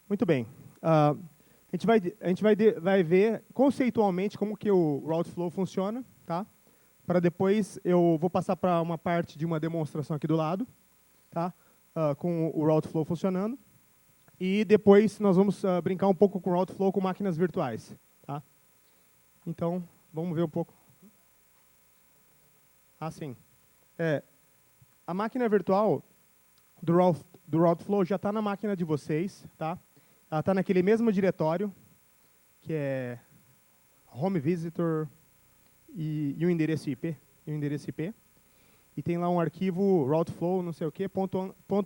Muito bem. A gente vai ver conceitualmente como que o route flow funciona, tá? Para depois eu vou passar para uma parte de uma demonstração aqui do lado, tá? Com o route flow funcionando. E depois nós vamos brincar um pouco com o route flow com máquinas virtuais, tá? Então, vamos ver um pouco. Sim. A máquina virtual do route flow já está na máquina de vocês, tá? Ela está naquele mesmo diretório, que é home visitor e o endereço IP. E tem lá um arquivo routeflow, não sei o quê,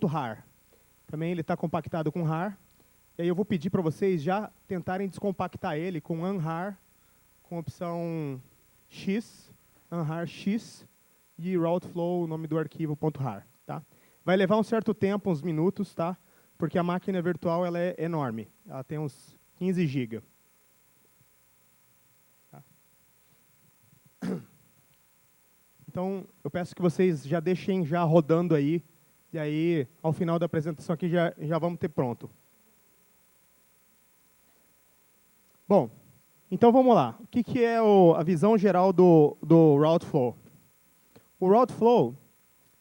.rar. Também ele está compactado com rar. E aí eu vou pedir para vocês já tentarem descompactar ele com unrar, com a opção X, unrar X, e routeflow, o nome do arquivo .rar. Tá? Vai levar um certo tempo, uns minutos, tá? Porque a máquina virtual ela é enorme. Ela tem uns 15 GB. Tá? Então, eu peço que vocês já deixem já rodando aí, e aí, ao final da apresentação aqui, já vamos ter pronto. Bom, então vamos lá. O que é a visão geral do route flow? O route flow,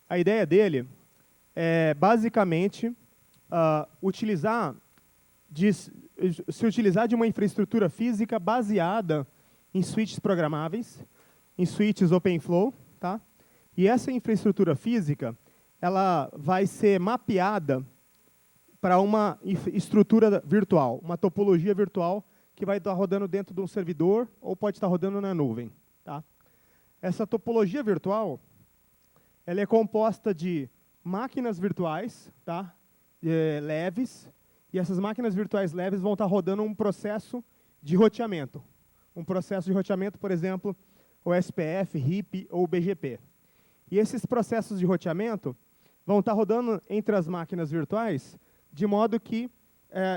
a ideia dele é basicamente se utilizar de uma infraestrutura física baseada em switches programáveis, em switches OpenFlow, tá? E essa infraestrutura física, ela vai ser mapeada para uma estrutura virtual, uma topologia virtual que vai estar rodando dentro de um servidor ou pode estar rodando na nuvem, tá? Essa topologia virtual, ela é composta de máquinas virtuais, tá? Leves, e essas máquinas virtuais leves vão estar rodando um processo de roteamento. Um processo de roteamento, por exemplo, o SPF, RIP ou BGP. E esses processos de roteamento vão estar rodando entre as máquinas virtuais, de modo que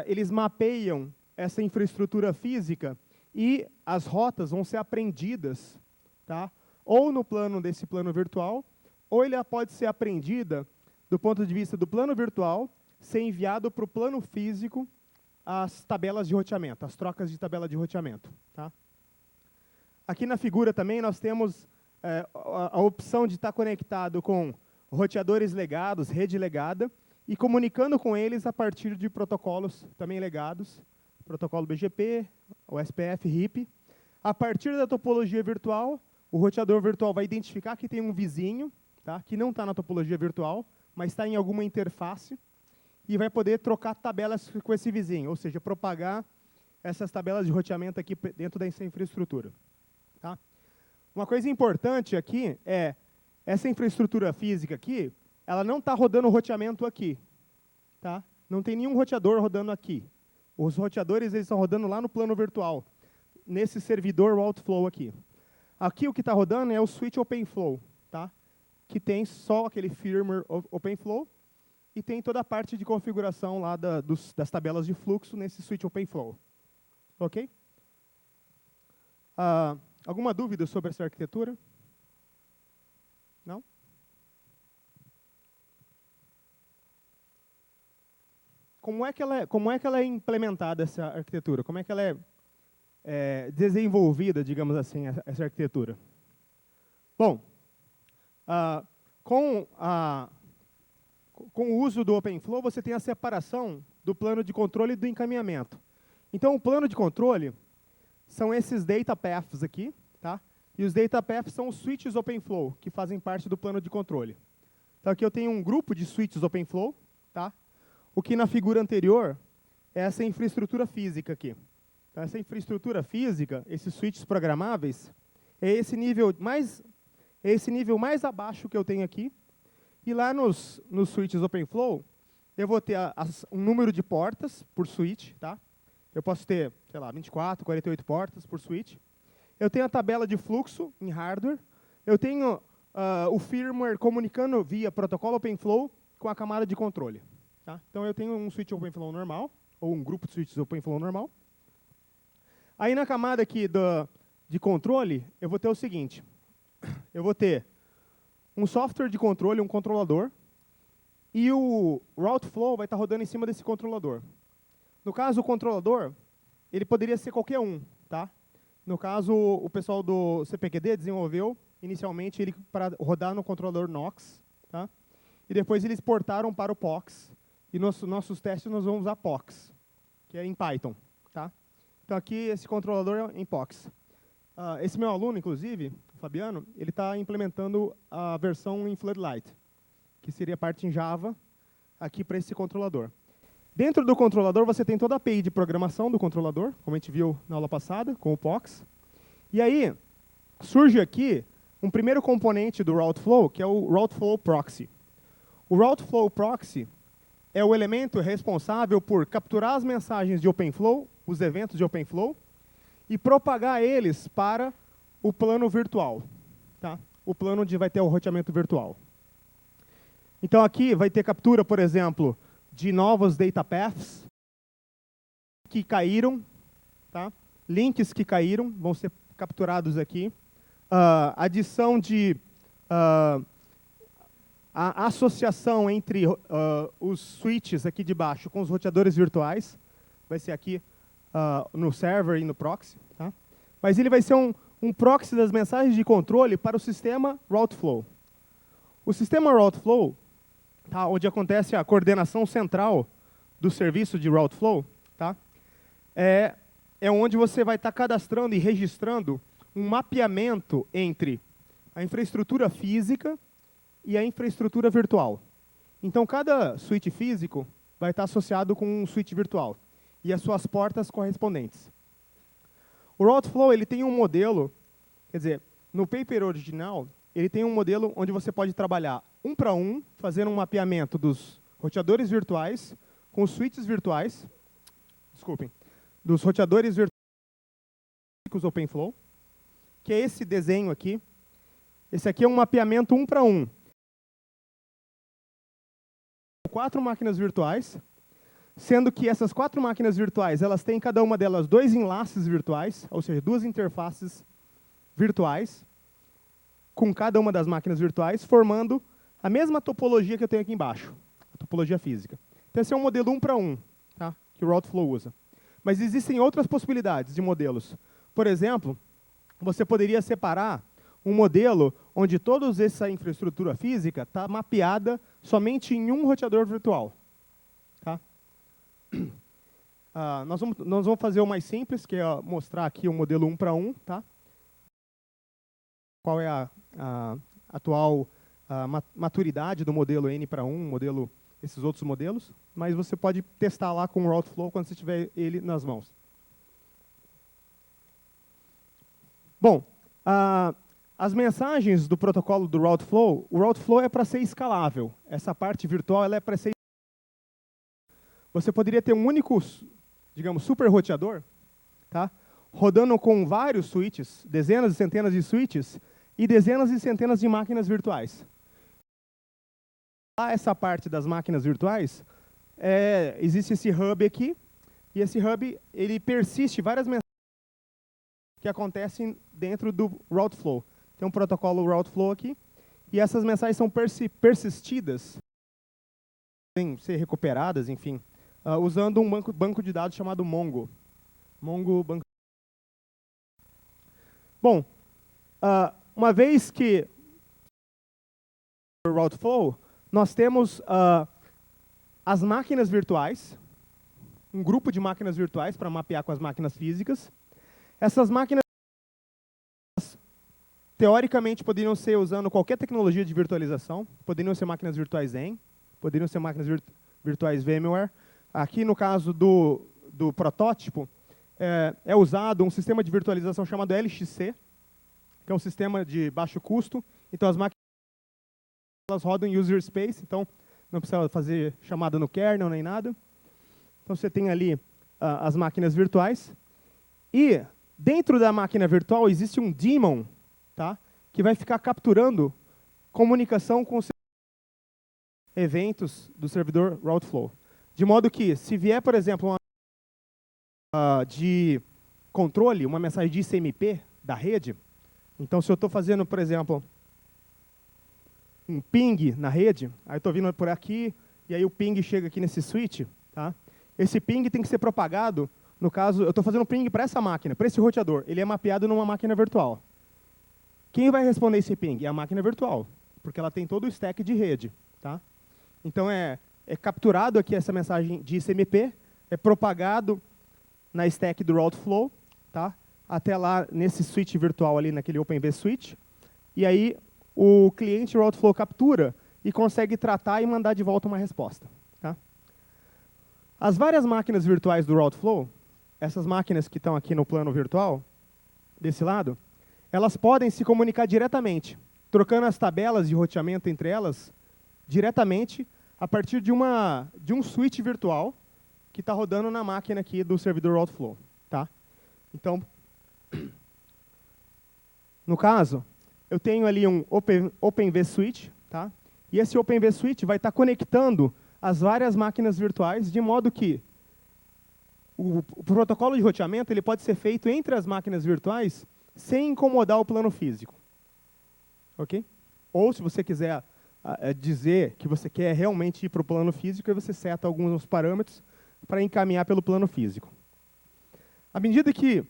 eles mapeiam essa infraestrutura física e as rotas vão ser aprendidas, tá? Ou no plano desse plano virtual, ou ele pode ser aprendida do ponto de vista do plano virtual, ser enviado para o plano físico as tabelas de roteamento, as trocas de tabela de roteamento. Tá? Aqui na figura também nós temos a opção de estar conectado com roteadores legados, rede legada, e comunicando com eles a partir de protocolos também legados, protocolo BGP, o SPF, RIP. A partir da topologia virtual, o roteador virtual vai identificar que tem um vizinho, tá? Que não está na topologia virtual, mas está em alguma interface, e vai poder trocar tabelas com esse vizinho, ou seja, propagar essas tabelas de roteamento aqui dentro dessa infraestrutura. Tá? Uma coisa importante aqui é, essa infraestrutura física aqui, ela não está rodando roteamento aqui. Tá? Não tem nenhum roteador rodando aqui. Os roteadores eles estão rodando lá no plano virtual, nesse servidor routeflow aqui. Aqui o que está rodando é o switch OpenFlow, tá? Que tem só aquele firmware OpenFlow, e tem toda a parte de configuração lá das tabelas de fluxo nesse switch OpenFlow. Ok? Alguma dúvida sobre essa arquitetura? Não? Como é que ela é implementada, essa arquitetura? Como é que ela é desenvolvida, digamos assim, essa arquitetura? Bom, com o uso do OpenFlow, você tem a separação do plano de controle e do encaminhamento. Então, o plano de controle são esses data paths aqui, tá? E os data paths são os switches OpenFlow, que fazem parte do plano de controle. Então, aqui eu tenho um grupo de switches OpenFlow, tá? O que na figura anterior é essa infraestrutura física aqui. Então, essa infraestrutura física, esses switches programáveis, é esse nível mais abaixo que eu tenho aqui. E lá nos switches OpenFlow, eu vou ter um número de portas por switch, tá? Eu posso ter, sei lá, 24, 48 portas por switch. Eu tenho a tabela de fluxo em hardware. Eu tenho o firmware comunicando via protocolo OpenFlow com a camada de controle. Tá? Então, eu tenho um switch OpenFlow normal, ou um grupo de switches OpenFlow normal. Aí, na camada aqui de controle, eu vou ter o seguinte. Eu vou ter um software de controle, um controlador, e o route flow vai estar rodando em cima desse controlador. No caso, o controlador, ele poderia ser qualquer um, tá? No caso, o pessoal do CPQD desenvolveu inicialmente ele para rodar no controlador Knox, tá? E depois eles portaram para o POX. E nos nossos testes nós vamos usar POX, que é em Python, tá? Então aqui esse controlador é em POX. Esse meu aluno, inclusive, o Fabiano, ele está implementando a versão em Floodlight, que seria parte em Java, aqui para esse controlador. Dentro do controlador, você tem toda a API de programação do controlador, como a gente viu na aula passada, com o POX. E aí, surge aqui um primeiro componente do Routeflow, que é o Routeflow Proxy. O Routeflow Proxy é o elemento responsável por capturar as mensagens de OpenFlow, os eventos de OpenFlow, e propagar eles para o plano virtual, tá? O plano onde vai ter o roteamento virtual. Então aqui vai ter captura, por exemplo, de novos data paths que caíram, tá? Links que caíram vão ser capturados aqui. Adição de a associação entre os switches aqui de baixo com os roteadores virtuais vai ser aqui no server e no proxy, tá? Mas ele vai ser um proxy das mensagens de controle para o sistema Routeflow. O sistema Routeflow, tá, onde acontece a coordenação central do serviço de Routeflow, tá, é onde você vai estar cadastrando e registrando um mapeamento entre a infraestrutura física e a infraestrutura virtual. Então, cada switch físico vai estar associado com um switch virtual e as suas portas correspondentes. O Routeflow ele tem um modelo, quer dizer, no paper original, ele tem um modelo onde você pode trabalhar um para um, fazendo um mapeamento dos roteadores virtuais com os switches virtuais, desculpem, dos roteadores virtuais com os OpenFlow, que é esse desenho aqui. Esse aqui é um mapeamento um para um. 4 máquinas virtuais, sendo que essas 4 máquinas virtuais, elas têm cada uma delas 2 enlaces virtuais, ou seja, 2 interfaces virtuais, com cada uma das máquinas virtuais, formando a mesma topologia que eu tenho aqui embaixo, a topologia física. Então esse é um modelo 1 para 1, tá, que o Routeflow usa. Mas existem outras possibilidades de modelos. Por exemplo, você poderia separar um modelo onde toda essa infraestrutura física está mapeada somente em um roteador virtual. Tá? Nós vamos fazer o mais simples, que é mostrar aqui o modelo 1 para 1. Tá? Qual é a atual maturidade do modelo N para 1, esses outros modelos. Mas você pode testar lá com o Routeflow quando você tiver ele nas mãos. Bom, as mensagens do protocolo do Routeflow, o Routeflow é para ser escalável. Essa parte virtual ela é para ser... Você poderia ter um único, digamos, super roteador, tá? Rodando com vários switches, dezenas e centenas de switches, e dezenas e centenas de máquinas virtuais. Essa parte das máquinas virtuais, existe esse hub aqui, e esse hub ele persiste várias mensagens que acontecem dentro do Routeflow. Tem um protocolo Routeflow aqui, e essas mensagens são persistidas, podem ser recuperadas, enfim, usando um banco de dados chamado Mongo. Bom, uma vez que o Routeflow, nós temos as máquinas virtuais, um grupo de máquinas virtuais para mapear com as máquinas físicas. Essas máquinas, teoricamente, poderiam ser usando qualquer tecnologia de virtualização. Poderiam ser máquinas virtuais Zen, poderiam ser máquinas virtuais VMware. Aqui, no caso do protótipo, é usado um sistema de virtualização chamado LXC, que é um sistema de baixo custo. Então, as máquinas elas rodam em user space, então não precisa fazer chamada no kernel nem nada. Então, você tem ali as máquinas virtuais. E dentro da máquina virtual existe um daemon, tá, que vai ficar capturando comunicação com os eventos do servidor Routeflow. De modo que, se vier, por exemplo, uma de controle, uma mensagem de ICMP da rede, então se eu estou fazendo, por exemplo, um ping na rede, aí estou vindo por aqui, e aí o ping chega aqui nesse switch, tá? esse ping tem que ser propagado, no caso, eu estou fazendo um ping para essa máquina, para esse roteador. Ele é mapeado numa máquina virtual. Quem vai responder esse ping? É a máquina virtual, porque ela tem todo o stack de rede. Tá? Então, é capturado aqui essa mensagem de ICMP, é propagado na stack do route flow, tá? Até lá nesse switch virtual ali, naquele OpenVSwitch. E aí, o cliente route flow captura e consegue tratar e mandar de volta uma resposta. Tá? As várias máquinas virtuais do route flow, essas máquinas que estão aqui no plano virtual, desse lado, elas podem se comunicar diretamente, trocando as tabelas de roteamento entre elas diretamente a partir de um switch virtual que está rodando na máquina aqui do servidor route flow. Tá? Então, no caso, eu tenho ali um OpenVSwitch, tá? E esse OpenVSwitch vai estar conectando as várias máquinas virtuais, de modo que o protocolo de roteamento ele pode ser feito entre as máquinas virtuais sem incomodar o plano físico. Ok? Ou, se você quiser dizer que você quer realmente ir para o plano físico, aí você seta alguns parâmetros para encaminhar pelo plano físico. À medida que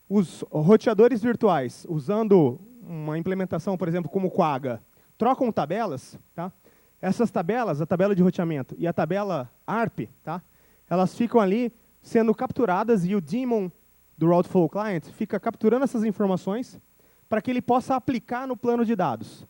os roteadores virtuais, usando uma implementação, por exemplo, como Quagga, trocam tabelas, tá? Essas tabelas, a tabela de roteamento e a tabela ARP, tá? Elas ficam ali sendo capturadas e o daemon do Route Flow Client fica capturando essas informações para que ele possa aplicar no plano de dados.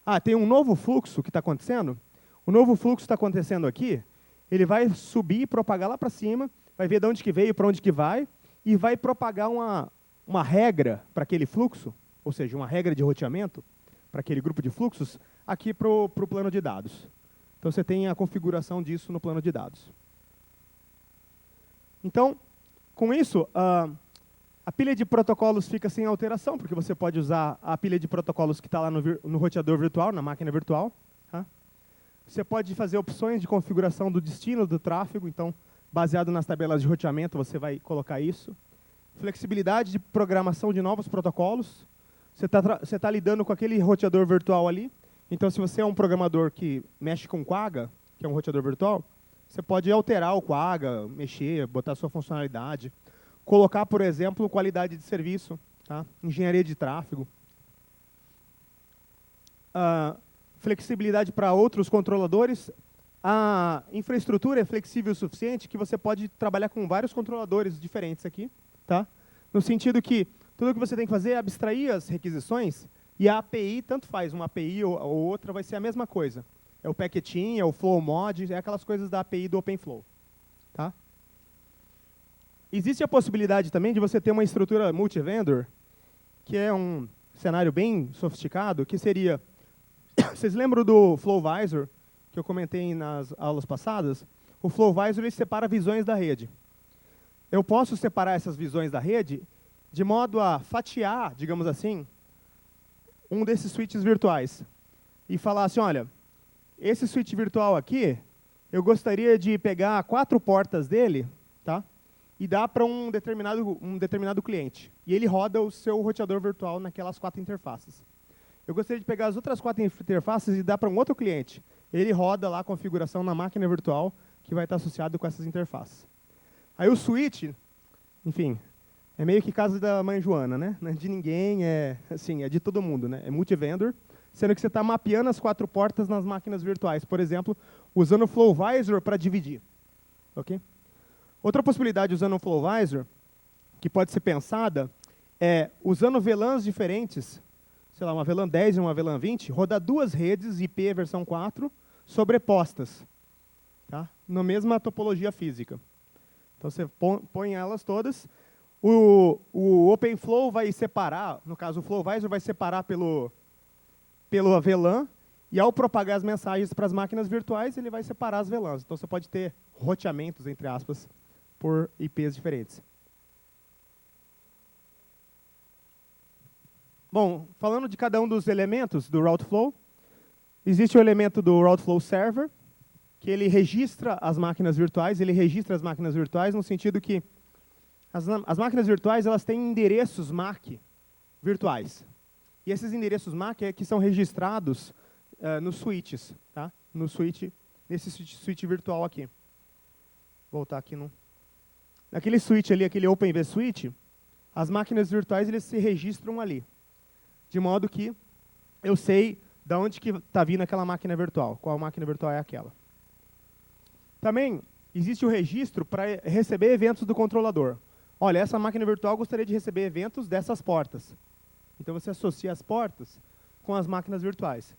Ah, tem um novo fluxo que está acontecendo? O novo fluxo está acontecendo aqui, ele vai subir e propagar lá para cima, vai ver de onde que veio, para onde que vai, e vai propagar uma regra para aquele fluxo, ou seja, uma regra de roteamento para aquele grupo de fluxos, aqui para o plano de dados. Então, você tem a configuração disso no plano de dados. Então, com isso, a pilha de protocolos fica sem alteração, porque você pode usar a pilha de protocolos que está lá no roteador virtual, na máquina virtual. Tá? Você pode fazer opções de configuração do destino do tráfego, então, baseado nas tabelas de roteamento, você vai colocar isso. Flexibilidade de programação de novos protocolos. Você tá lidando com aquele roteador virtual ali. Então, se você é um programador que mexe com Quagga, que é um roteador virtual, você pode alterar o Quagga, mexer, botar sua funcionalidade. Colocar, por exemplo, qualidade de serviço, tá? Engenharia de tráfego. Flexibilidade para outros controladores. A infraestrutura é flexível o suficiente que você pode trabalhar com vários controladores diferentes aqui. Tá? No sentido que tudo o que você tem que fazer é abstrair as requisições e a API, tanto faz, uma API ou outra, vai ser a mesma coisa. É o packetting, é o flow mod, é aquelas coisas da API do OpenFlow. Tá? Existe a possibilidade também de você ter uma estrutura multi-vendor, que é um cenário bem sofisticado, que seria... Vocês lembram do FlowVisor, que eu comentei nas aulas passadas? O FlowVisor ele separa visões da rede. Eu posso separar essas visões da rede de modo a fatiar, digamos assim, um desses switches virtuais. E falar assim, olha, esse switch virtual aqui, eu gostaria de pegar 4 portas dele, tá? E dar para um determinado cliente. E ele roda o seu roteador virtual naquelas 4 interfaces. Eu gostaria de pegar as outras 4 interfaces e dar para um outro cliente. Ele roda lá a configuração na máquina virtual que vai estar associado com essas interfaces. Aí o switch, enfim, é meio que casa da mãe Joana, né? Não é de ninguém, é de todo mundo, né? É multi-vendor, sendo que você está mapeando as 4 portas nas máquinas virtuais, por exemplo, usando o FlowVisor para dividir. Okay? Outra possibilidade usando o FlowVisor, que pode ser pensada, é usando VLANs diferentes, sei lá, uma VLAN 10 e uma VLAN 20, rodar 2 redes IP versão 4 sobrepostas, tá? Na mesma topologia física. Então, você põe elas todas. O OpenFlow vai separar, no caso, o FlowVisor vai separar pelo VLAN, e ao propagar as mensagens para as máquinas virtuais, ele vai separar as VLANs. Então, você pode ter roteamentos, entre aspas, por IPs diferentes. Bom, falando de cada um dos elementos do Route Flow, existe o elemento do Route Flow Server, que ele registra as máquinas virtuais, no sentido que as máquinas virtuais elas têm endereços MAC virtuais. E esses endereços MAC é que são registrados nos switches, tá? Nesse switch virtual aqui. voltar aqui no... Naquele switch ali, aquele OpenV Switch, as máquinas virtuais eles se registram ali. De modo que eu sei de onde que está vindo aquela máquina virtual, qual máquina virtual é aquela. Também existe o registro para receber eventos do controlador. Olha, essa máquina virtual gostaria de receber eventos dessas portas. Então você associa as portas com as máquinas virtuais,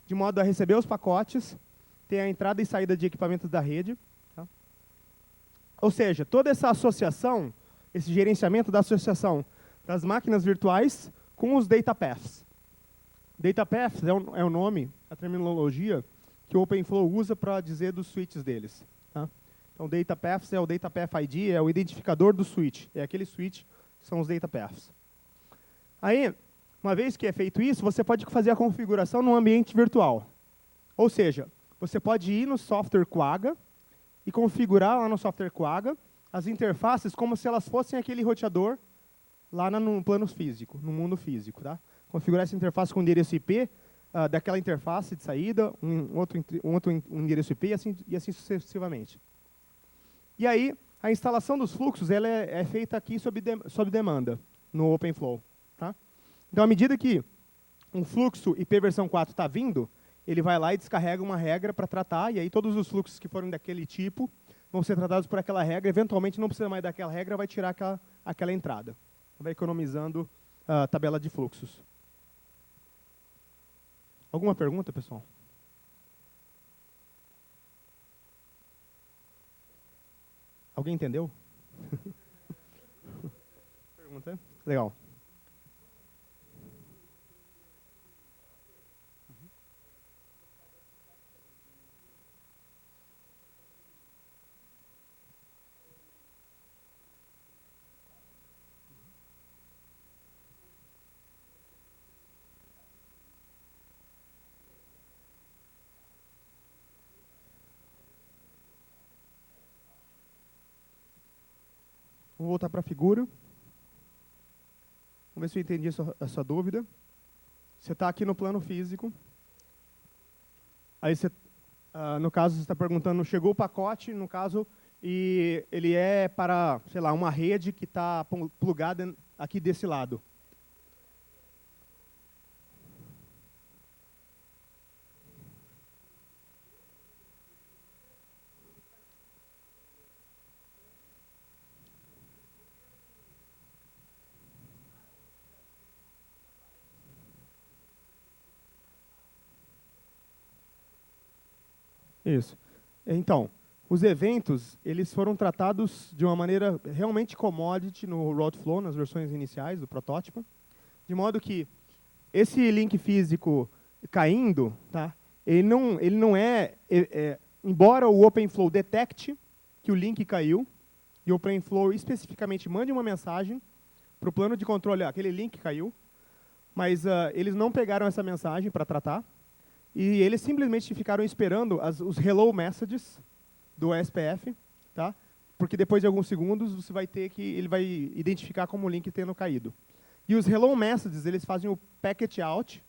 de modo a receber os pacotes, ter a entrada e saída de equipamentos da rede. Tá? Ou seja, toda essa associação, esse gerenciamento da associação das máquinas virtuais com os data paths. Data paths é o nome, a terminologia que o OpenFlow usa para dizer dos switches deles. Tá? Então, data paths é o data path ID, é o identificador do switch. É aquele switch que são os data paths. Aí, uma vez que é feito isso, você pode fazer a configuração no ambiente virtual. Ou seja, você pode ir no software Quagga e configurar lá no software Quagga as interfaces como se elas fossem aquele roteador lá no plano físico, no mundo físico. Tá? Configurar essa interface com o endereço IP daquela interface de saída, um outro endereço IP e assim sucessivamente. E aí, a instalação dos fluxos ela é feita aqui sob demanda, no OpenFlow. Tá? Então, à medida que um fluxo IP versão 4 está vindo, ele vai lá e descarrega uma regra para tratar, e aí todos os fluxos que forem daquele tipo vão ser tratados por aquela regra, eventualmente não precisa mais daquela regra, vai tirar aquela entrada. Vai economizando a tabela de fluxos. Alguma pergunta, pessoal? Alguém entendeu? Pergunta? Legal. Vou voltar para a figura. Vamos ver se eu entendi a sua dúvida. Você está aqui no plano físico. Aí você, no caso, você está perguntando, chegou o pacote, no caso, e ele é para, sei lá, uma rede que está plugada aqui desse lado. Isso. Então, os eventos, eles foram tratados de uma maneira realmente commodity no Roadflow, nas versões iniciais do protótipo, de modo que esse link físico caindo, tá? Ele não embora o OpenFlow detecte que o link caiu, e o OpenFlow especificamente mande uma mensagem para o plano de controle, aquele link caiu, mas eles não pegaram essa mensagem para tratar, e eles simplesmente ficaram esperando os hello messages do SPF, tá? Porque depois de alguns segundos você vai ter que ele vai identificar como o link tendo caído. E os hello messages, eles fazem o packet out,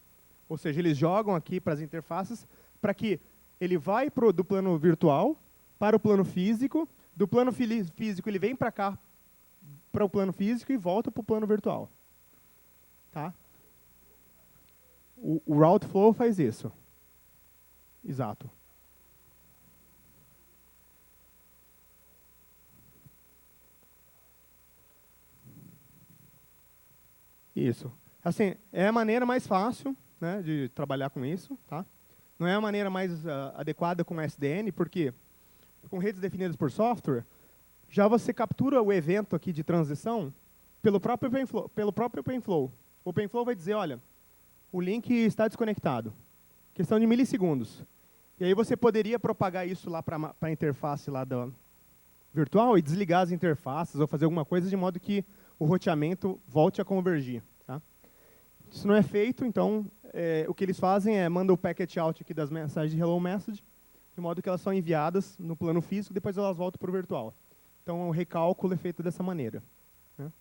ou seja, eles jogam aqui para as interfaces para que ele vai do plano virtual para o plano físico, do plano físico ele vem para cá, para o plano físico e volta para o plano virtual. Tá? O route flow faz isso. Exato. Isso. Assim, é a maneira mais fácil, né, de trabalhar com isso. Tá? Não é a maneira mais adequada com SDN, porque com redes definidas por software, já você captura o evento aqui de transição pelo próprio OpenFlow. O OpenFlow vai dizer, olha, o link está desconectado. Questão de milissegundos. E aí você poderia propagar isso lá para a interface lá da virtual e desligar as interfaces ou fazer alguma coisa de modo que o roteamento volte a convergir. Tá? Isso não é feito, então o que eles fazem é mandam o packet out aqui das mensagens de hello message, de modo que elas são enviadas no plano físico e depois elas voltam para o virtual. Então o recálculo é feito dessa maneira. Né?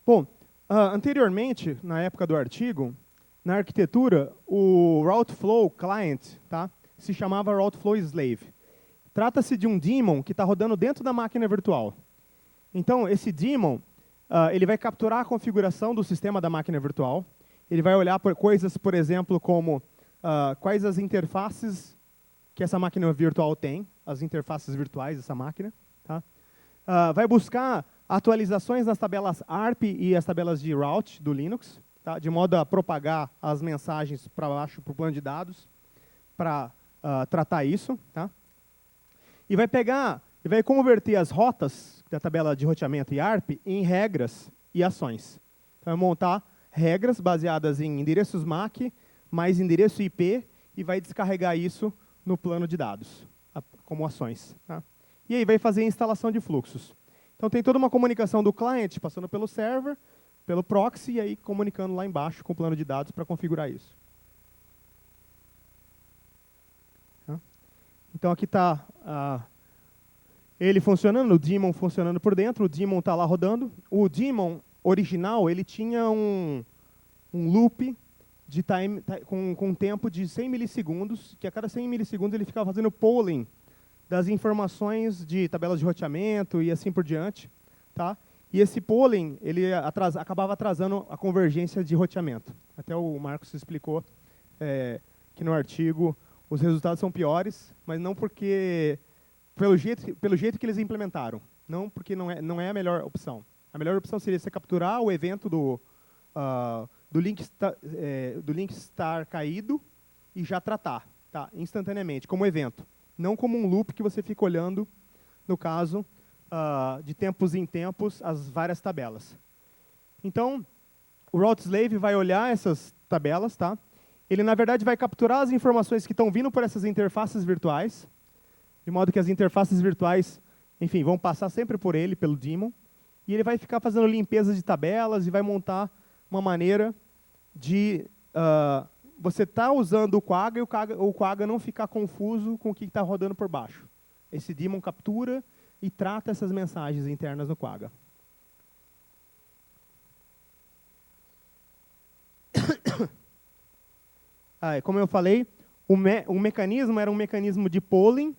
Bom, anteriormente, na época do artigo, na arquitetura, o Route Flow Client, tá, se chamava Route Flow Slave. Trata-se de um daemon que está rodando dentro da máquina virtual. Então, esse daemon, ele vai capturar a configuração do sistema da máquina virtual. Ele vai olhar por coisas, por exemplo, como quais as interfaces que essa máquina virtual tem, as interfaces virtuais dessa máquina. Tá? Vai buscar atualizações nas tabelas ARP e as tabelas de route do Linux, tá? De modo a propagar as mensagens para baixo para o plano de dados, para tratar isso. Tá? E vai converter as rotas da tabela de roteamento e ARP em regras e ações. Então, vai montar regras baseadas em endereços MAC mais endereço IP e vai descarregar isso no plano de dados, como ações. Tá? E aí vai fazer a instalação de fluxos. Então, tem toda uma comunicação do cliente passando pelo server, pelo proxy, e aí comunicando lá embaixo com o plano de dados para configurar isso. Tá? Então, aqui está ele funcionando, o daemon funcionando por dentro, o daemon está lá rodando. O daemon original, ele tinha um loop de time, com um tempo de 100 milissegundos, que a cada 100 milissegundos ele ficava fazendo polling das informações de tabelas de roteamento e assim por diante. Tá? E esse polling ele acabava atrasando a convergência de roteamento. Até o Marcos explicou que no artigo os resultados são piores, mas não porque pelo jeito que eles implementaram, não porque não é a melhor opção. A melhor opção seria você capturar o evento do link estar caído e já tratar, tá? Instantaneamente, como evento. Não como um loop que você fica olhando, no caso, de tempos em tempos, as várias tabelas. Então, o Route Slave vai olhar essas tabelas, tá? Ele, na verdade, vai capturar as informações que estão vindo por essas interfaces virtuais, de modo que as interfaces virtuais, enfim, vão passar sempre por ele, pelo daemon, e ele vai ficar fazendo limpeza de tabelas e vai montar uma maneira de você estar usando o Quagga e o Quagga não ficar confuso com o que está rodando por baixo. Esse daemon captura e trata essas mensagens internas no Quagga. Como eu falei, o mecanismo era um mecanismo de polling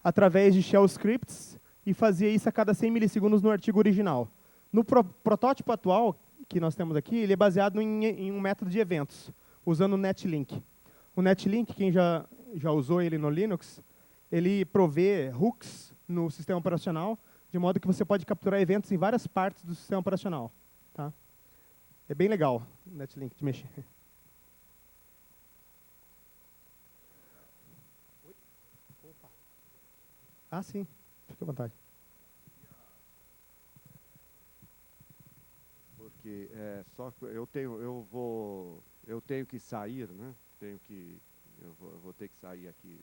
através de shell scripts e fazia isso a cada 100 milissegundos no artigo original. No protótipo atual que nós temos aqui, ele é baseado em um método de eventos, usando o Netlink. O Netlink, quem já usou ele no Linux, ele provê hooks no sistema operacional, de modo que você pode capturar eventos em várias partes do sistema operacional. Tá? É bem legal o Netlink de mexer. Ah, sim. Fique à vontade. Porque eu tenho que sair, né? Eu vou ter que sair aqui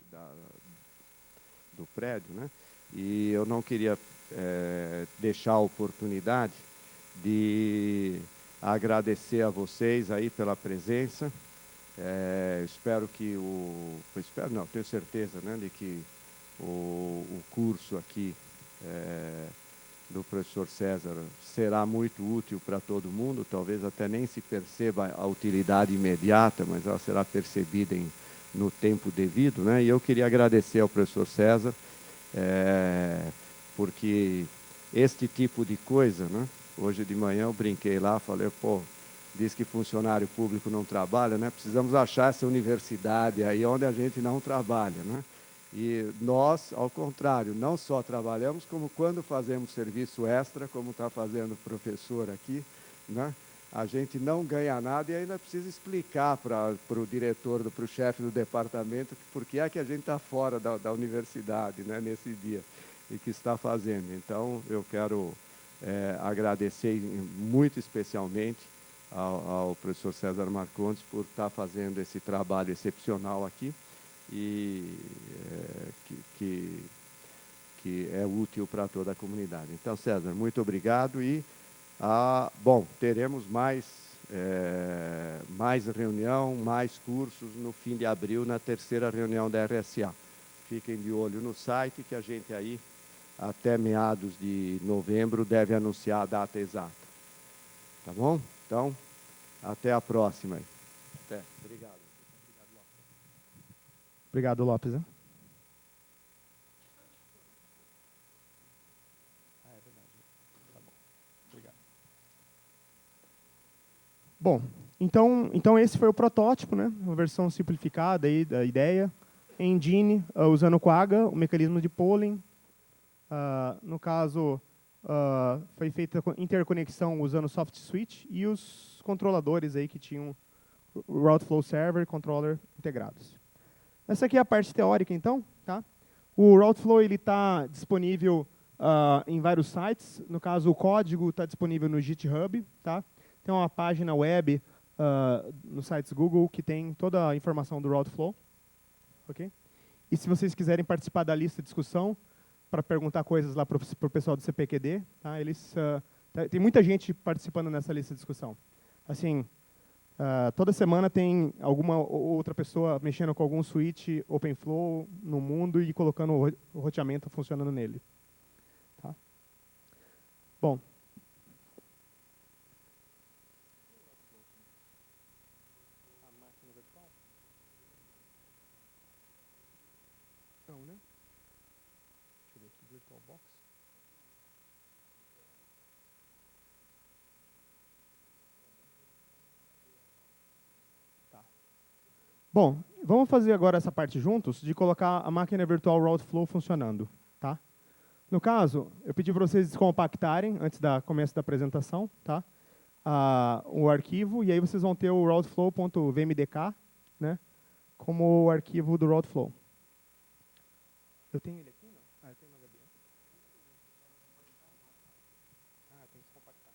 do prédio, né? E eu não queria deixar a oportunidade de agradecer a vocês aí pela presença. Tenho certeza, né, de que o curso aqui do professor César será muito útil para todo mundo, talvez até nem se perceba a utilidade imediata, mas ela será percebida no tempo devido, né? E eu queria agradecer ao professor César, porque este tipo de coisa, né? Hoje de manhã eu brinquei lá, falei, diz que funcionário público não trabalha, né? Precisamos achar essa universidade aí onde a gente não trabalha, né? E nós, ao contrário, não só trabalhamos, como quando fazemos serviço extra, como está fazendo o professor aqui, né? A gente não ganha nada e ainda precisa explicar para o diretor, para o chefe do departamento, por que é que a gente está fora da universidade, né, nesse dia, e que está fazendo. Então, eu quero agradecer muito especialmente ao professor César Marcondes por estar fazendo esse trabalho excepcional aqui, e que é útil para toda a comunidade. Então, César, muito obrigado e, teremos mais reunião, mais cursos no fim de abril, na terceira reunião da RSA. Fiquem de olho no site que a gente aí, até meados de novembro, deve anunciar a data exata. Tá bom? Então, até a próxima. Até. Obrigado. Obrigado, Lopes. Né? Ah, é verdade. Tá bom. Obrigado. Bom, então esse foi o protótipo, né? Uma versão simplificada aí da ideia. Engine, usando Quagga, o mecanismo de polling. No caso, foi feita interconexão usando soft switch e os controladores aí que tinham o Route Flow Server e controller integrados. Essa aqui é a parte teórica, então. Tá? O Route Flow está disponível em vários sites. No caso, o código está disponível no GitHub. Tá? Tem uma página web nos sites Google que tem toda a informação do Route Flow. Okay? E se vocês quiserem participar da lista de discussão, para perguntar coisas lá para o pessoal do CPQD, tá? Tem muita gente participando nessa lista de discussão. Assim, toda semana tem alguma outra pessoa mexendo com algum switch OpenFlow no mundo e colocando o roteamento funcionando nele. Tá? Bom. Não, né? Deixa eu ver aqui, VirtualBox. Tá. Bom, vamos fazer agora essa parte juntos de colocar a máquina virtual Route Flow funcionando. Tá? No caso, eu pedi para vocês descompactarem, antes do começo da apresentação, tá? O arquivo, e aí vocês vão ter o routeflow.vmdk, né? Como o arquivo do Route Flow. Eu tenho ele aqui? Não? Eu tenho no HD. Tem que descompactar.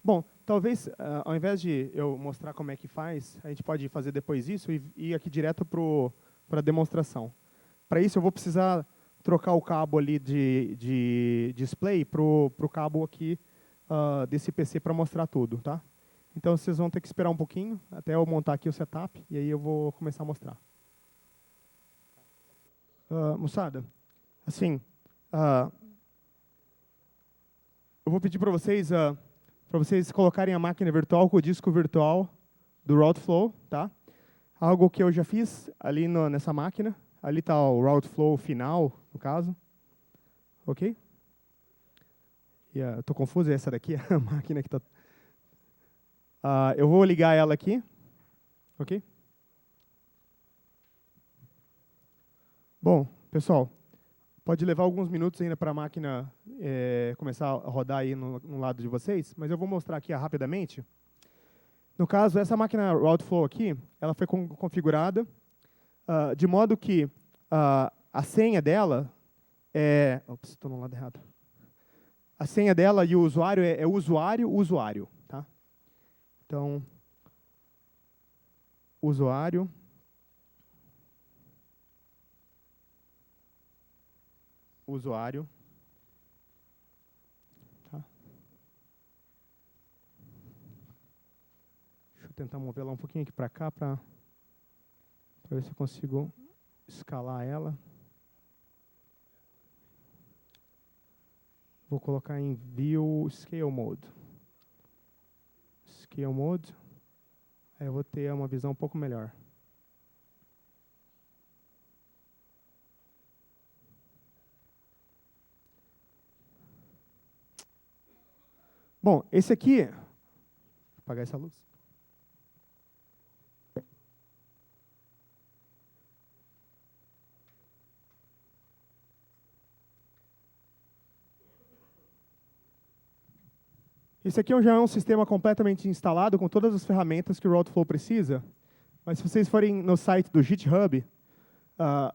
Bom, talvez, ao invés de eu mostrar como é que faz, a gente pode fazer depois isso e ir aqui direto para a demonstração. Para isso, eu vou precisar trocar o cabo ali de display para o cabo aqui desse PC para mostrar tudo. Tá? Então, vocês vão ter que esperar um pouquinho até eu montar aqui o setup, e aí eu vou começar a mostrar. Moçada, assim, eu vou pedir para vocês colocarem a máquina virtual com o disco virtual do Route Flow, tá? Algo que eu já fiz ali nessa máquina. Ali está o Route Flow final, no caso. Ok? Estou confuso, essa daqui é a máquina que está... eu vou ligar ela aqui. Ok? Bom, pessoal, pode levar alguns minutos ainda para a máquina começar a rodar aí no lado de vocês, mas eu vou mostrar aqui rapidamente. No caso, essa máquina Route Flow aqui, ela foi configurada de modo que a senha dela é... Ops, estou no lado errado. A senha dela e o usuário é usuário. Tá? Então, usuário... Tá? Deixa eu tentar mover ela um pouquinho aqui para cá para ver se eu consigo escalar ela. Vou colocar em View Scale Mode. Scale Mode. Aí eu vou ter uma visão um pouco melhor. Bom, esse aqui... Vou apagar essa luz. Esse aqui já é um sistema completamente instalado com todas as ferramentas que o Route Flow precisa. Mas se vocês forem no site do GitHub,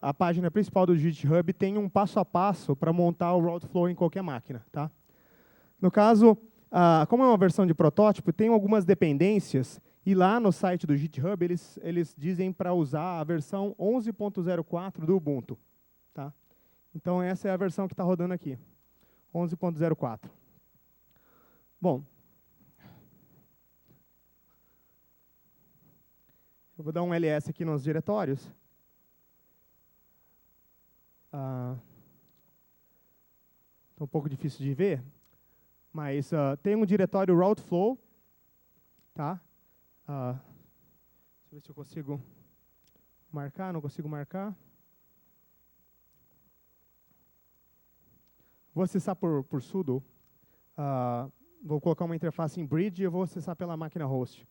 a página principal do GitHub tem um passo a passo para montar o Route Flow em qualquer máquina. Tá? No caso, como é uma versão de protótipo, tem algumas dependências, e lá no site do GitHub eles dizem para usar a versão 11.04 do Ubuntu. Tá? Então, essa é a versão que está rodando aqui, 11.04. Bom, eu vou dar um ls aqui nos diretórios. Está um pouco difícil de ver, Mas tem um diretório route flow, tá? Deixa eu ver se eu consigo marcar, não consigo marcar. Vou acessar por sudo. Vou colocar uma interface em bridge e eu vou acessar pela máquina host.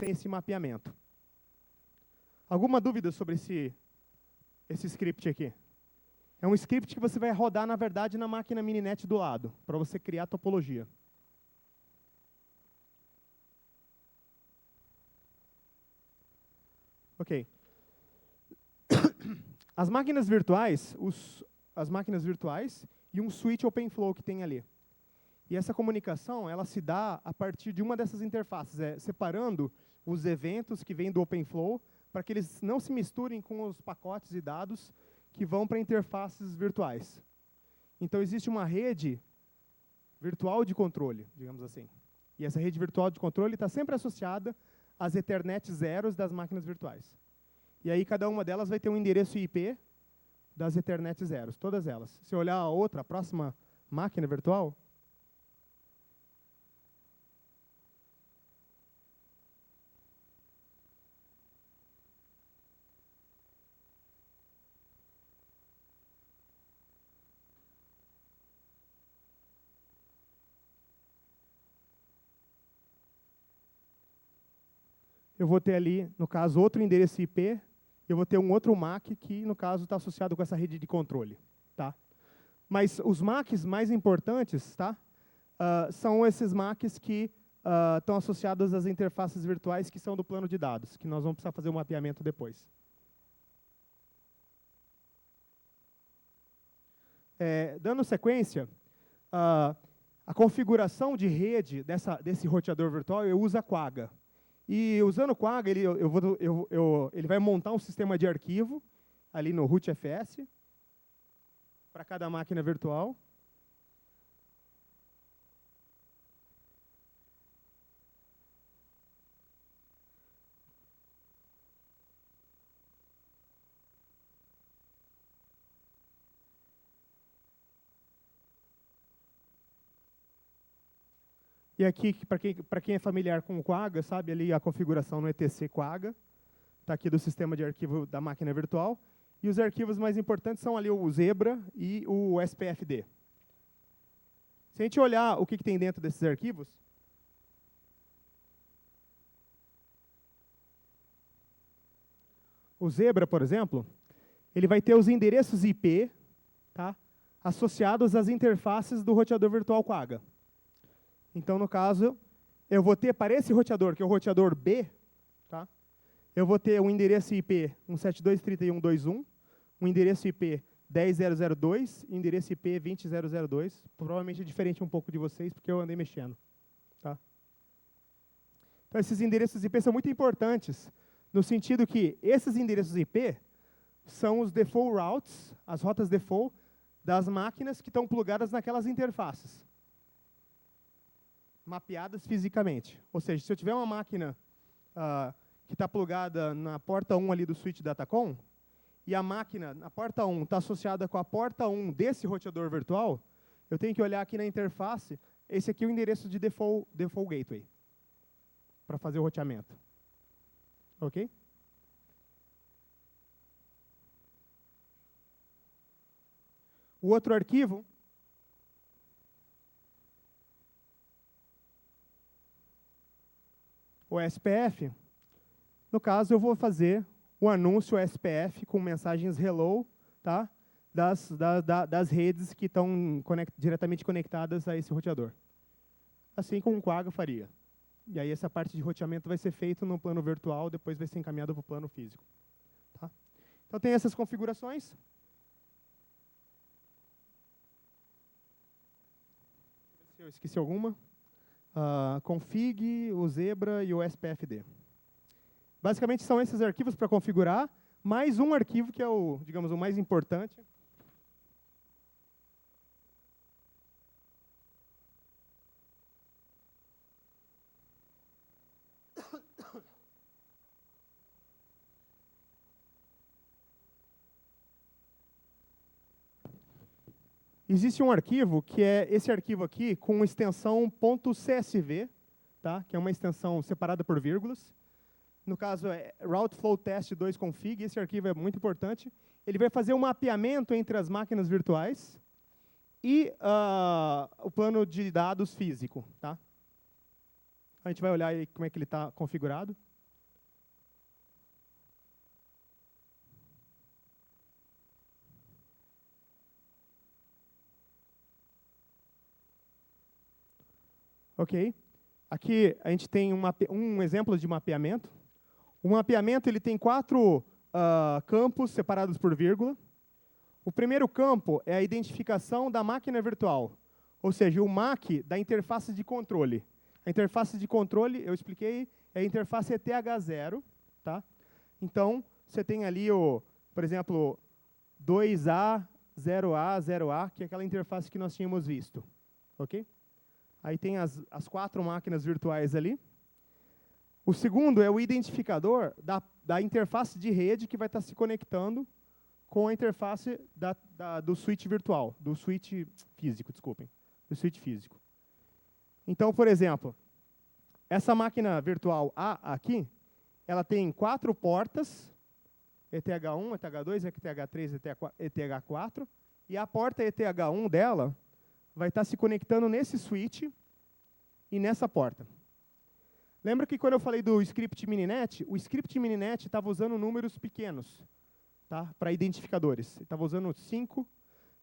Esse mapeamento. Alguma dúvida sobre esse script aqui? É um script que você vai rodar, na verdade, na máquina mininet do lado, para você criar a topologia. Ok. As máquinas virtuais e um switch OpenFlow que tem ali. E essa comunicação, ela se dá a partir de uma dessas interfaces, separando os eventos que vêm do OpenFlow para que eles não se misturem com os pacotes e dados que vão para interfaces virtuais. Então, existe uma rede virtual de controle, digamos assim. E essa rede virtual de controle está sempre associada às Ethernet zeros das máquinas virtuais. E aí, cada uma delas vai ter um endereço IP das Ethernet zeros, todas elas. Se olhar a próxima máquina virtual, eu vou ter ali, no caso, outro endereço IP, eu vou ter um outro MAC que, no caso, está associado com essa rede de controle. Tá? Mas os MACs mais importantes, tá? São esses MACs que estão associados às interfaces virtuais que são do plano de dados, que nós vamos precisar fazer um mapeamento depois. Dando sequência, a configuração de rede desse roteador virtual, eu uso a Quagga. E usando o Quagga, ele vai montar um sistema de arquivo ali no rootfs para cada máquina virtual. E aqui, para quem é familiar com o Quagga, sabe ali a configuração no etc Quagga. Está aqui do sistema de arquivo da máquina virtual. E os arquivos mais importantes são ali o Zebra e o SPFD. Se a gente olhar o que tem dentro desses arquivos, o Zebra, por exemplo, ele vai ter os endereços IP, tá, associados às interfaces do roteador virtual Quagga. Então, no caso, eu vou ter para esse roteador, que é o roteador B, tá, eu vou ter um endereço IP 172.31.2.1, um endereço IP 10.0.0.2 e endereço IP 20.0.0.2. Provavelmente é diferente um pouco de vocês, porque eu andei mexendo. Tá? Então, esses endereços IP são muito importantes, no sentido que esses endereços IP são os default routes, as rotas default das máquinas que estão plugadas naquelas interfaces, mapeadas fisicamente. Ou seja, se eu tiver uma máquina que está plugada na porta 1 ali do switch Datacom, e a máquina na porta 1 está associada com a porta 1 desse roteador virtual, eu tenho que olhar aqui na interface, esse aqui é o endereço de default gateway, para fazer o roteamento. Ok? O outro arquivo o SPF, No caso, eu vou fazer o anúncio SPF com mensagens hello, tá? das redes que estão diretamente conectadas a esse roteador. Assim como o Quagga faria. E aí essa parte de roteamento vai ser feita no plano virtual, depois vai ser encaminhado para o plano físico. Tá? Então tem essas configurações. Se eu esqueci alguma. Config, o Zebra e o SPFD. Basicamente são esses arquivos para configurar, mais um arquivo que é o, digamos, o mais importante. Existe um arquivo, que é esse arquivo aqui, com extensão .csv, tá? Que é uma extensão separada por vírgulas. No caso, é routeflow test 2config, esse arquivo é muito importante. Ele vai fazer um mapeamento entre as máquinas virtuais e o plano de dados físico. Tá? A gente vai olhar aí como é que ele está configurado. Ok. Aqui a gente tem um exemplo de mapeamento. O mapeamento ele tem 4 campos separados por vírgula. O primeiro campo é a identificação da máquina virtual, ou seja, o MAC da interface de controle. A interface de controle, eu expliquei, é a interface ETH0. Tá? Então, você tem ali, por exemplo, 2A, 0A, 0A, que é aquela interface que nós tínhamos visto. Ok? Aí tem as 4 máquinas virtuais ali. O segundo é o identificador da interface de rede que vai estar se conectando com a interface do switch virtual, do switch físico, desculpem, do switch físico. Então, por exemplo, essa máquina virtual A aqui, ela tem 4 portas, ETH1, ETH2, ETH3, ETH4, e a porta ETH1 dela vai estar se conectando nesse switch e nessa porta. Lembra que quando eu falei do script Mininet, o script Mininet estava usando números pequenos, tá? Para identificadores. Estava usando 5.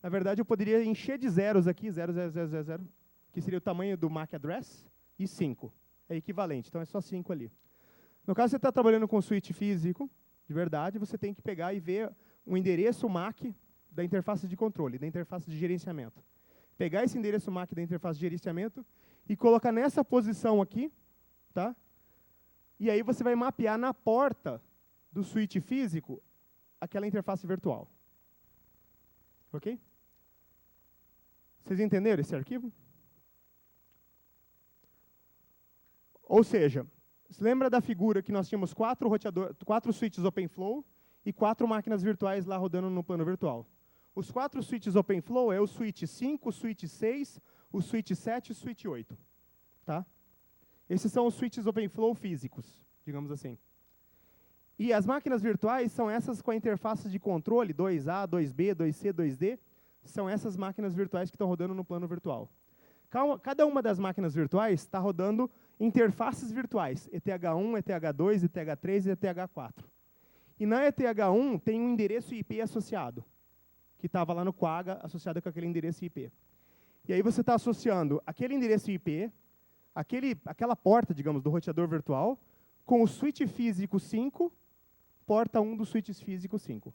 Na verdade, eu poderia encher de zeros aqui, 0, 0, 0, 0, 0, que seria o tamanho do MAC address, e 5. É equivalente, então é só 5 ali. No caso, você está trabalhando com switch físico, de verdade, você tem que pegar e ver o endereço MAC da interface de controle, da interface de gerenciamento. Pegar esse endereço MAC da interface de gerenciamento e colocar nessa posição aqui, tá? E aí você vai mapear na porta do switch físico aquela interface virtual. Ok? Vocês entenderam esse arquivo? Ou seja, se lembra da figura que nós tínhamos 4 switches OpenFlow e 4 máquinas virtuais lá rodando no plano virtual. Os 4 switches OpenFlow é o switch 5, o switch 6, o switch 7 e o switch 8. Tá? Esses são os switches OpenFlow físicos, digamos assim. E as máquinas virtuais são essas com a interface de controle, 2A, 2B, 2C, 2D, são essas máquinas virtuais que estão rodando no plano virtual. Cada uma das máquinas virtuais está rodando interfaces virtuais, ETH1, ETH2, ETH3 e ETH4. E na ETH1 tem um endereço IP associado, que estava lá no Quagga, associado com aquele endereço IP. E aí você está associando aquele endereço IP, aquela porta, digamos, do roteador virtual, com o switch físico 5, porta 1 do switch físico 5.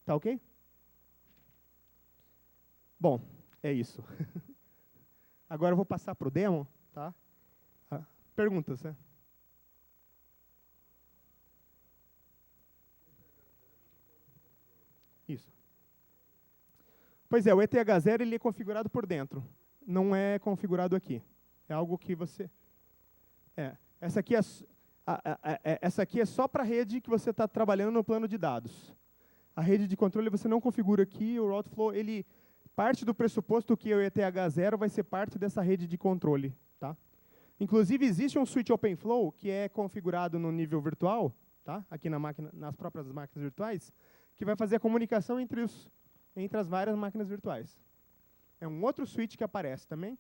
Tá ok? Bom, é isso. Agora eu vou passar para o demo. Tá? Perguntas, né? Isso. Pois é, o ETH0 ele é configurado por dentro. Não é configurado aqui. É algo que você... Essa aqui é só para a rede que você está trabalhando no plano de dados. A rede de controle você não configura aqui. O routeflow, ele parte do pressuposto que o ETH0 vai ser parte dessa rede de controle. Tá? Inclusive, existe um switch OpenFlow que é configurado no nível virtual, tá? Aqui nas próprias máquinas virtuais, que vai fazer a comunicação entre as várias máquinas virtuais. É um outro switch que aparece também.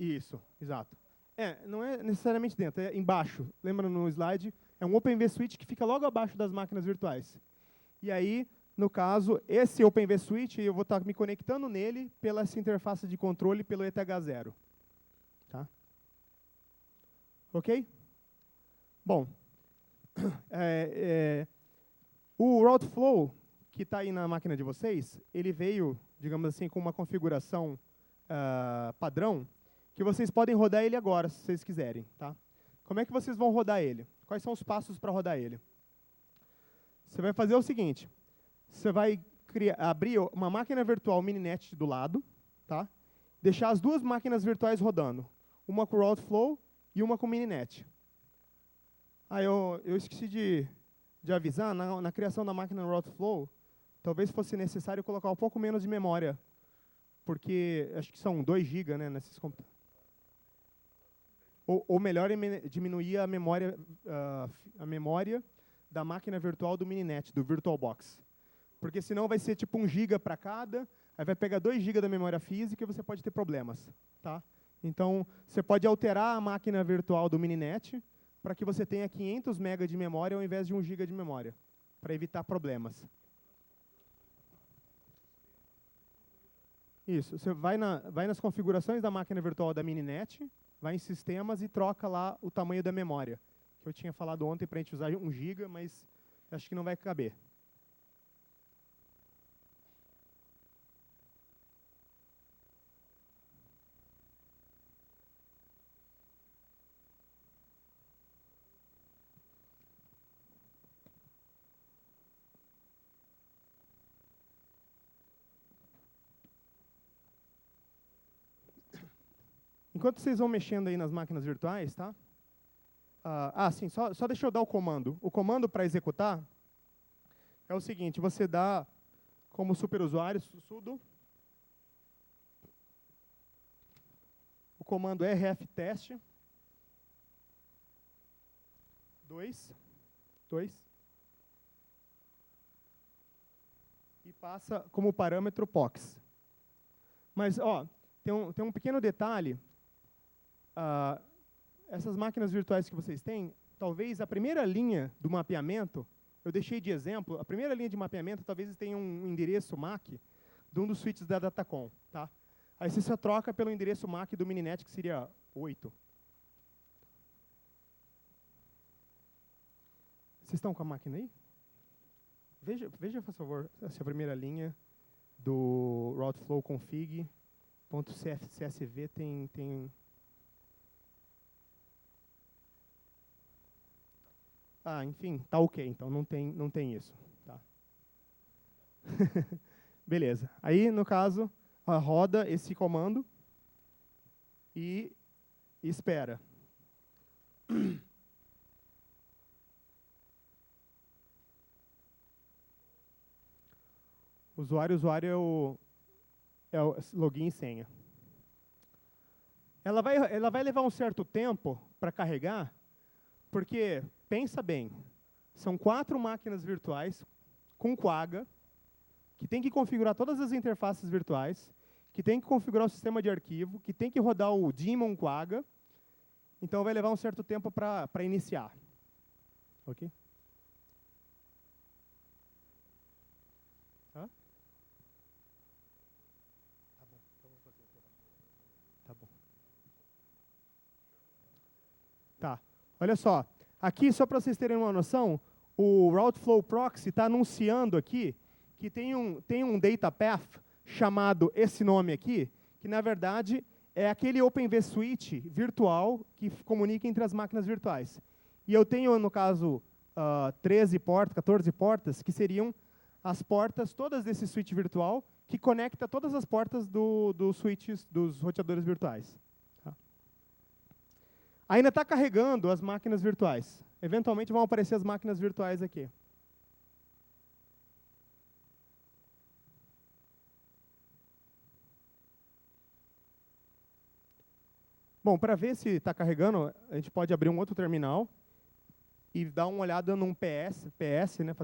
Isso, exato. Não é necessariamente dentro, é embaixo. Lembra no slide? É um Open vSwitch que fica logo abaixo das máquinas virtuais. E aí, no caso, esse Open vSwitch, eu vou estar me conectando nele pela essa interface de controle pelo ETH0. Tá? Ok? Bom, o route flow que está aí na máquina de vocês, ele veio, digamos assim, com uma configuração padrão, que vocês podem rodar ele agora, se vocês quiserem. Tá? Como é que vocês vão rodar ele? Quais são os passos para rodar ele? Você vai fazer o seguinte, você vai abrir uma máquina virtual Mininet do lado, tá? Deixar as duas máquinas virtuais rodando, uma com route flow e uma com Mininet. Eu esqueci de avisar, na criação da máquina route flow, talvez fosse necessário colocar um pouco menos de memória, porque acho que são 2 GB, né, nesses computadores. Ou melhor, diminuir a memória da máquina virtual do Mininet, do VirtualBox. Porque senão vai ser tipo 1 GB para cada, aí vai pegar 2 GB da memória física e você pode ter problemas. Tá? Então, você pode alterar a máquina virtual do Mininet para que você tenha 500 MB de memória ao invés de 1 GB de memória, para evitar problemas. Isso, você vai nas configurações da máquina virtual da Mininet, vai em sistemas e troca lá o tamanho da memória. Que eu tinha falado ontem para a gente usar 1 GB, mas acho que não vai caber. Enquanto vocês vão mexendo aí nas máquinas virtuais, tá? Sim, só deixa eu dar o comando. O comando para executar é o seguinte, você dá como superusuário sudo o comando rftest 2 e passa como parâmetro POX. Mas, tem um pequeno detalhe. Essas máquinas virtuais que vocês têm, talvez a primeira linha do mapeamento, eu deixei de exemplo, a primeira linha de mapeamento talvez tenha um endereço MAC de um dos switches da Datacom. Tá? Aí você só troca pelo endereço MAC do Mininet, que seria 8. Vocês estão com a máquina aí? Veja, por favor, essa primeira linha do routeflow config.csv tem... enfim, tá ok, então não tem isso. Tá. Beleza. Aí, no caso, roda esse comando e espera. Usuário é o login e senha. Ela vai levar um certo tempo para carregar, porque, pensa bem, são 4 máquinas virtuais com Quagga, que tem que configurar todas as interfaces virtuais, que tem que configurar o sistema de arquivo, que tem que rodar o daemon Quagga, então vai levar um certo tempo para iniciar. Ok? Tá? Tá bom, então vou fazer o Tá bom. Tá, olha só. Aqui, só para vocês terem uma noção, o Routeflow Proxy está anunciando aqui que tem um data path chamado esse nome aqui, que na verdade é aquele Open vSwitch virtual que comunica entre as máquinas virtuais. E eu tenho, no caso, 13 portas, 14 portas, que seriam as portas todas desse switch virtual, que conecta todas as portas dos switches, dos roteadores virtuais. Tá? Ainda está carregando as máquinas virtuais. Eventualmente vão aparecer as máquinas virtuais aqui. Bom, para ver se está carregando, a gente pode abrir um outro terminal e dar uma olhada num PS, né,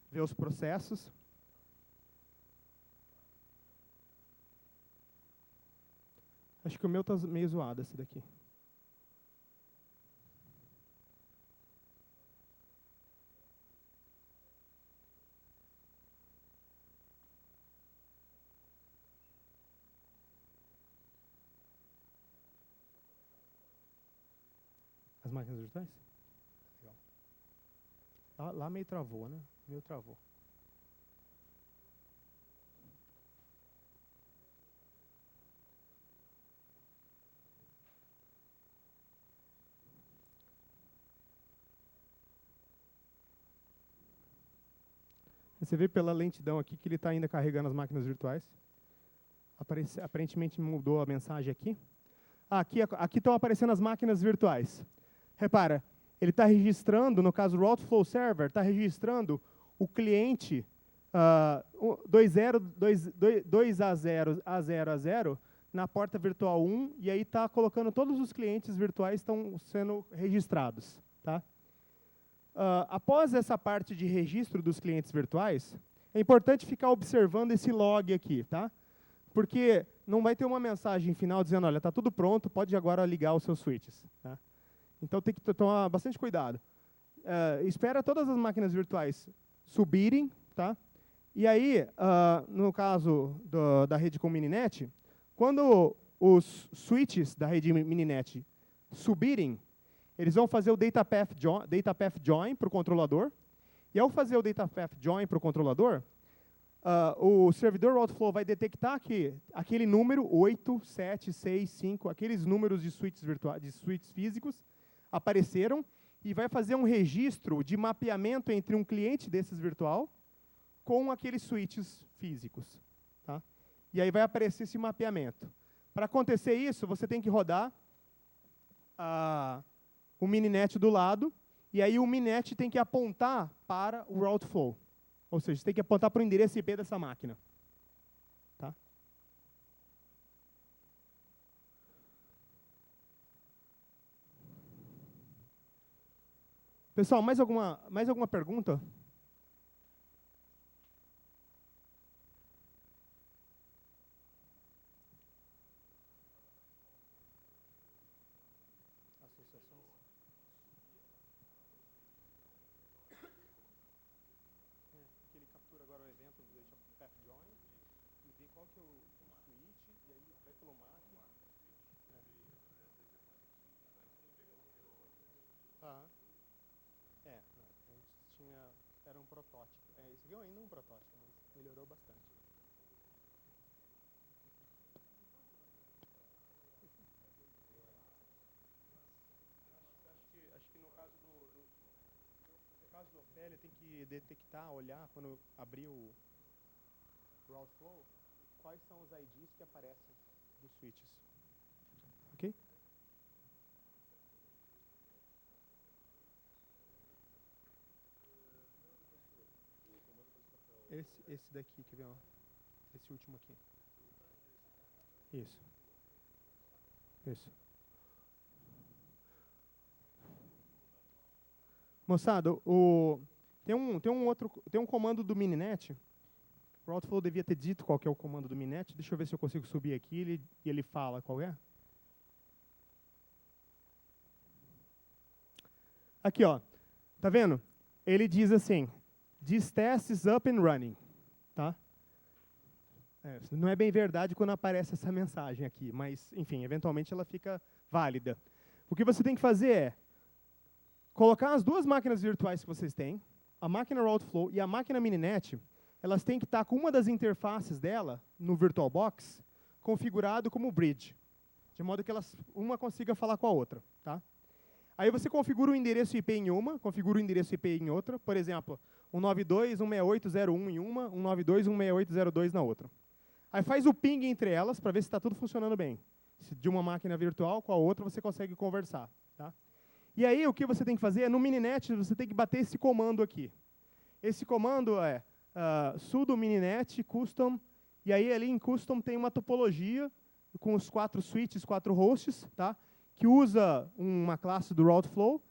ver os processos. Acho que o meu está meio zoado esse daqui. As máquinas virtuais? Legal. Lá meio travou, né? Meio travou. Você vê pela lentidão aqui que ele está ainda carregando as máquinas virtuais. Aparentemente mudou a mensagem aqui. Aqui estão aparecendo as máquinas virtuais. Repara, ele está registrando, no caso o Route Flow Server, está registrando o cliente 2A0 na porta virtual 1, e aí está colocando todos os clientes virtuais estão sendo registrados. Tá? Após essa parte de registro dos clientes virtuais, é importante ficar observando esse log aqui, tá? Porque não vai ter uma mensagem final dizendo, olha, está tudo pronto, pode agora ligar os seus switches. Tá? Então tem que tomar bastante cuidado. Espera todas as máquinas virtuais subirem, tá? E aí, no caso da rede com Mininet, quando os switches da rede Mininet subirem, eles vão fazer o Data Path Join para o controlador. E ao fazer o Data Path Join para o controlador, o servidor Route Flow vai detectar que aquele número 8, 7, 6, 5, aqueles números de switches virtuais, de switches físicos, apareceram e vai fazer um registro de mapeamento entre um cliente desses virtual com aqueles switches físicos. Tá? E aí vai aparecer esse mapeamento. Para acontecer isso, você tem que rodar o Mininet do lado, e aí o Mininet tem que apontar para o Route Flow. Ou seja, você tem que apontar para o endereço IP dessa máquina. Tá? Pessoal, mais alguma pergunta? Associações? Ele captura agora o evento, deixa o path join e vê qual que é o switch, e aí vai pelo MAC. Era um protótipo. Esse aqui é ainda um protótipo, mas melhorou bastante. Acho que no caso do Ophelia tem que detectar, olhar, quando abrir o Route Flow, quais são os IDs que aparecem dos switches. Ok? Esse daqui, quer ver? Ó? Esse último aqui. Isso. Isso. Moçada, tem um comando do Mininet. O Route Flow devia ter dito qual que é o comando do Mininet. Deixa eu ver se eu consigo subir aqui e ele fala qual é. Aqui, ó. Tá vendo? Ele diz assim: this test is up and running. Tá? Não é bem verdade quando aparece essa mensagem aqui, mas, enfim, eventualmente ela fica válida. O que você tem que fazer é colocar as duas máquinas virtuais que vocês têm, a máquina Route Flow e a máquina Mininet, elas têm que estar com uma das interfaces dela, no VirtualBox, configurado como bridge, de modo que uma consiga falar com a outra. Tá? Aí você configura o endereço IP em uma, configura o endereço IP em outra, por exemplo, 192.168.0.1 em uma, 192.168.0.2 na outra. Aí faz o ping entre elas para ver se está tudo funcionando bem. Se de uma máquina virtual com a outra você consegue conversar. Tá? E aí o que você tem que fazer é, no Mininet, você tem que bater esse comando aqui. Esse comando é sudo mininet custom, e aí ali em custom tem uma topologia com os 4 switches, 4 hosts, tá? Que usa uma classe do Route Flow,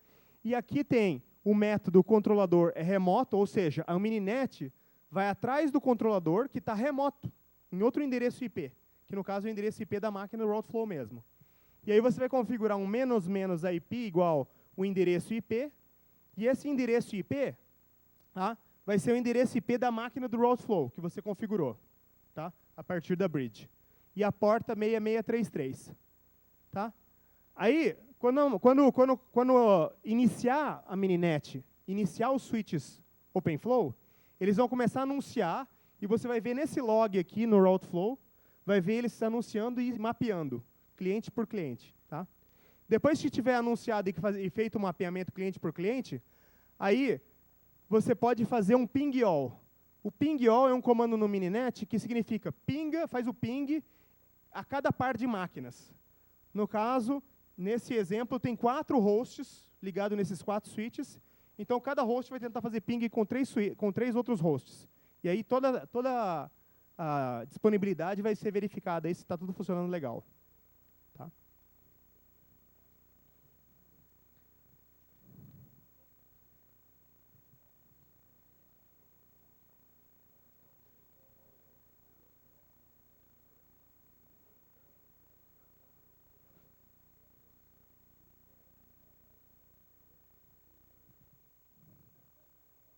e aqui tem o método controlador remoto, ou seja, a Mininet vai atrás do controlador que está remoto, em outro endereço IP. que no caso é o endereço IP da máquina do route flow mesmo. E aí você vai configurar um menos IP igual o endereço IP, e esse endereço IP, tá, vai ser o endereço IP da máquina do route flow que você configurou, tá, a partir da bridge. E a porta 6633. Tá? Aí, quando iniciar a mininet, iniciar os switches OpenFlow, eles vão começar a anunciar, e você vai ver nesse log aqui no route flow, vai ver eles anunciando e mapeando, cliente por cliente. Tá? Depois que tiver anunciado e feito o mapeamento cliente por cliente, aí você pode fazer um ping all. O ping all é um comando no mininet que significa faz o ping a cada par de máquinas. No caso, nesse exemplo, tem 4 hosts ligados nesses 4 switches. Então, cada host vai tentar fazer ping com 3 outros hosts. E aí, toda a disponibilidade vai ser verificada aí se está tudo funcionando legal. Tá?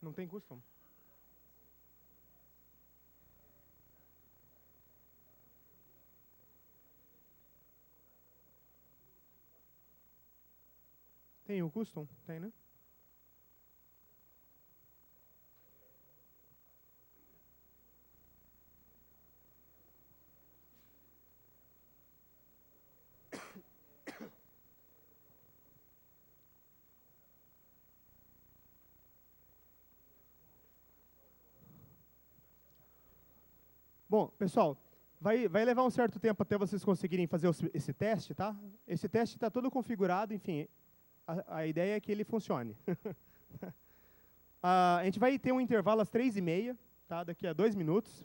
Não tem custom. Tem o custom? Tem, né? Bom, pessoal, vai levar um certo tempo até vocês conseguirem fazer esse teste, tá? Esse teste está todo configurado, enfim, a ideia é que ele funcione. A gente vai ter um intervalo às 3h30, tá? Daqui a 2 minutos.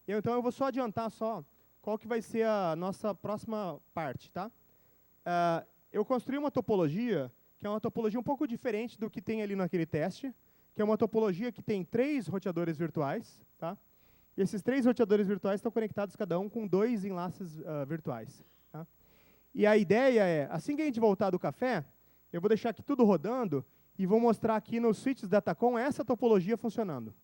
Então eu vou só adiantar qual que vai ser a nossa próxima parte, tá? Eu construí uma topologia, que é uma topologia um pouco diferente do que tem ali naquele teste, que é uma topologia que tem 3 roteadores virtuais, tá? E esses 3 roteadores virtuais estão conectados cada um com 2 enlaces virtuais. Tá? E a ideia é, assim que a gente voltar do café, eu vou deixar aqui tudo rodando e vou mostrar aqui nos switches Datacom essa topologia funcionando.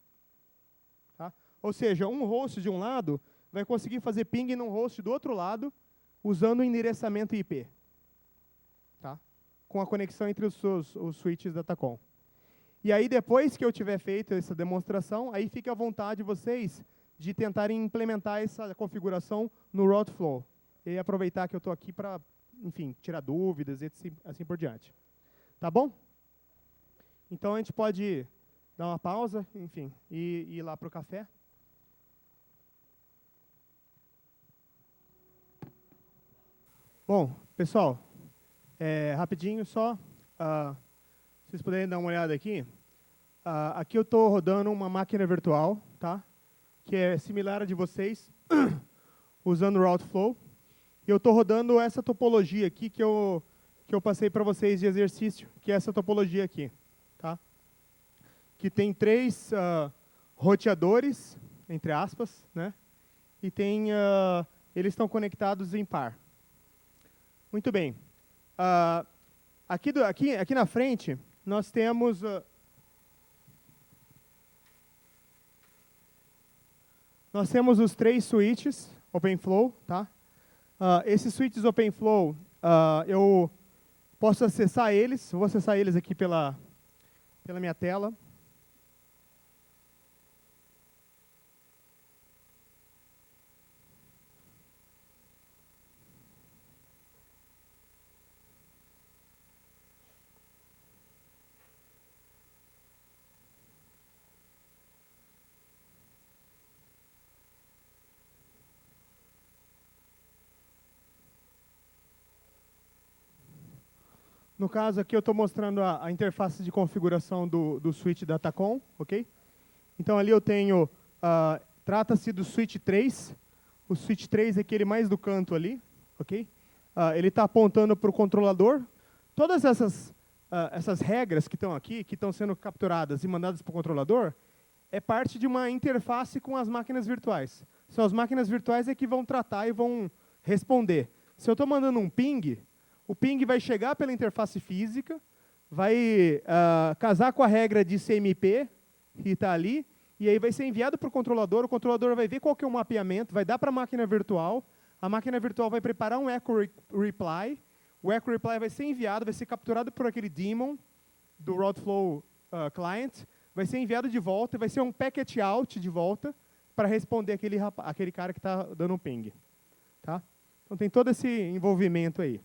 Tá? Ou seja, um host de um lado vai conseguir fazer ping num host do outro lado usando o endereçamento IP. Tá? Com a conexão entre os switches Datacom. E aí, depois que eu tiver feito essa demonstração, aí fica à vontade vocês de tentarem implementar essa configuração no route flow. E aproveitar que eu estou aqui para, enfim, tirar dúvidas e assim por diante. Tá bom? Então, a gente pode dar uma pausa, enfim, e ir lá para o café. Bom, pessoal, rapidinho só, se vocês puderem dar uma olhada aqui, aqui eu estou rodando uma máquina virtual, tá? Que é similar à de vocês, usando o route flow. E eu estou rodando essa topologia aqui que eu passei para vocês de exercício, que é essa topologia aqui, tá? Que tem 3 roteadores, entre aspas, né? E eles estão conectados em par. Muito bem. Aqui na frente, nós temos os 3 switches OpenFlow, tá? Esses switches OpenFlow, eu posso acessar eles. Vou acessar eles aqui pela minha tela. No caso aqui eu estou mostrando a interface de configuração do switch Datacom, ok? Então ali eu tenho, trata-se do switch 3, o switch 3 é aquele mais do canto ali, ok? Ele está apontando para o controlador. Todas essas regras que estão aqui, que estão sendo capturadas e mandadas para o controlador, é parte de uma interface com as máquinas virtuais. São as máquinas virtuais que vão tratar e vão responder. Se eu estou mandando um ping, o ping vai chegar pela interface física, vai casar com a regra de CMP, que está ali, e aí vai ser enviado para o controlador vai ver qual que é o mapeamento, vai dar para a máquina virtual vai preparar um echo reply, o echo reply vai ser enviado, vai ser capturado por aquele daemon do Roadflow client, vai ser enviado de volta, vai ser um packet out de volta para responder aquele cara que está dando um ping. Tá? Então tem todo esse envolvimento aí.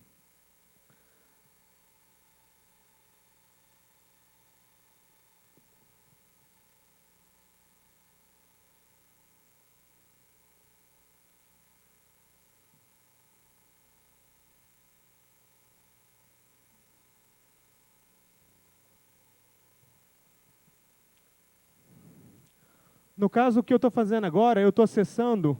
No caso, o que eu estou fazendo agora, eu estou acessando,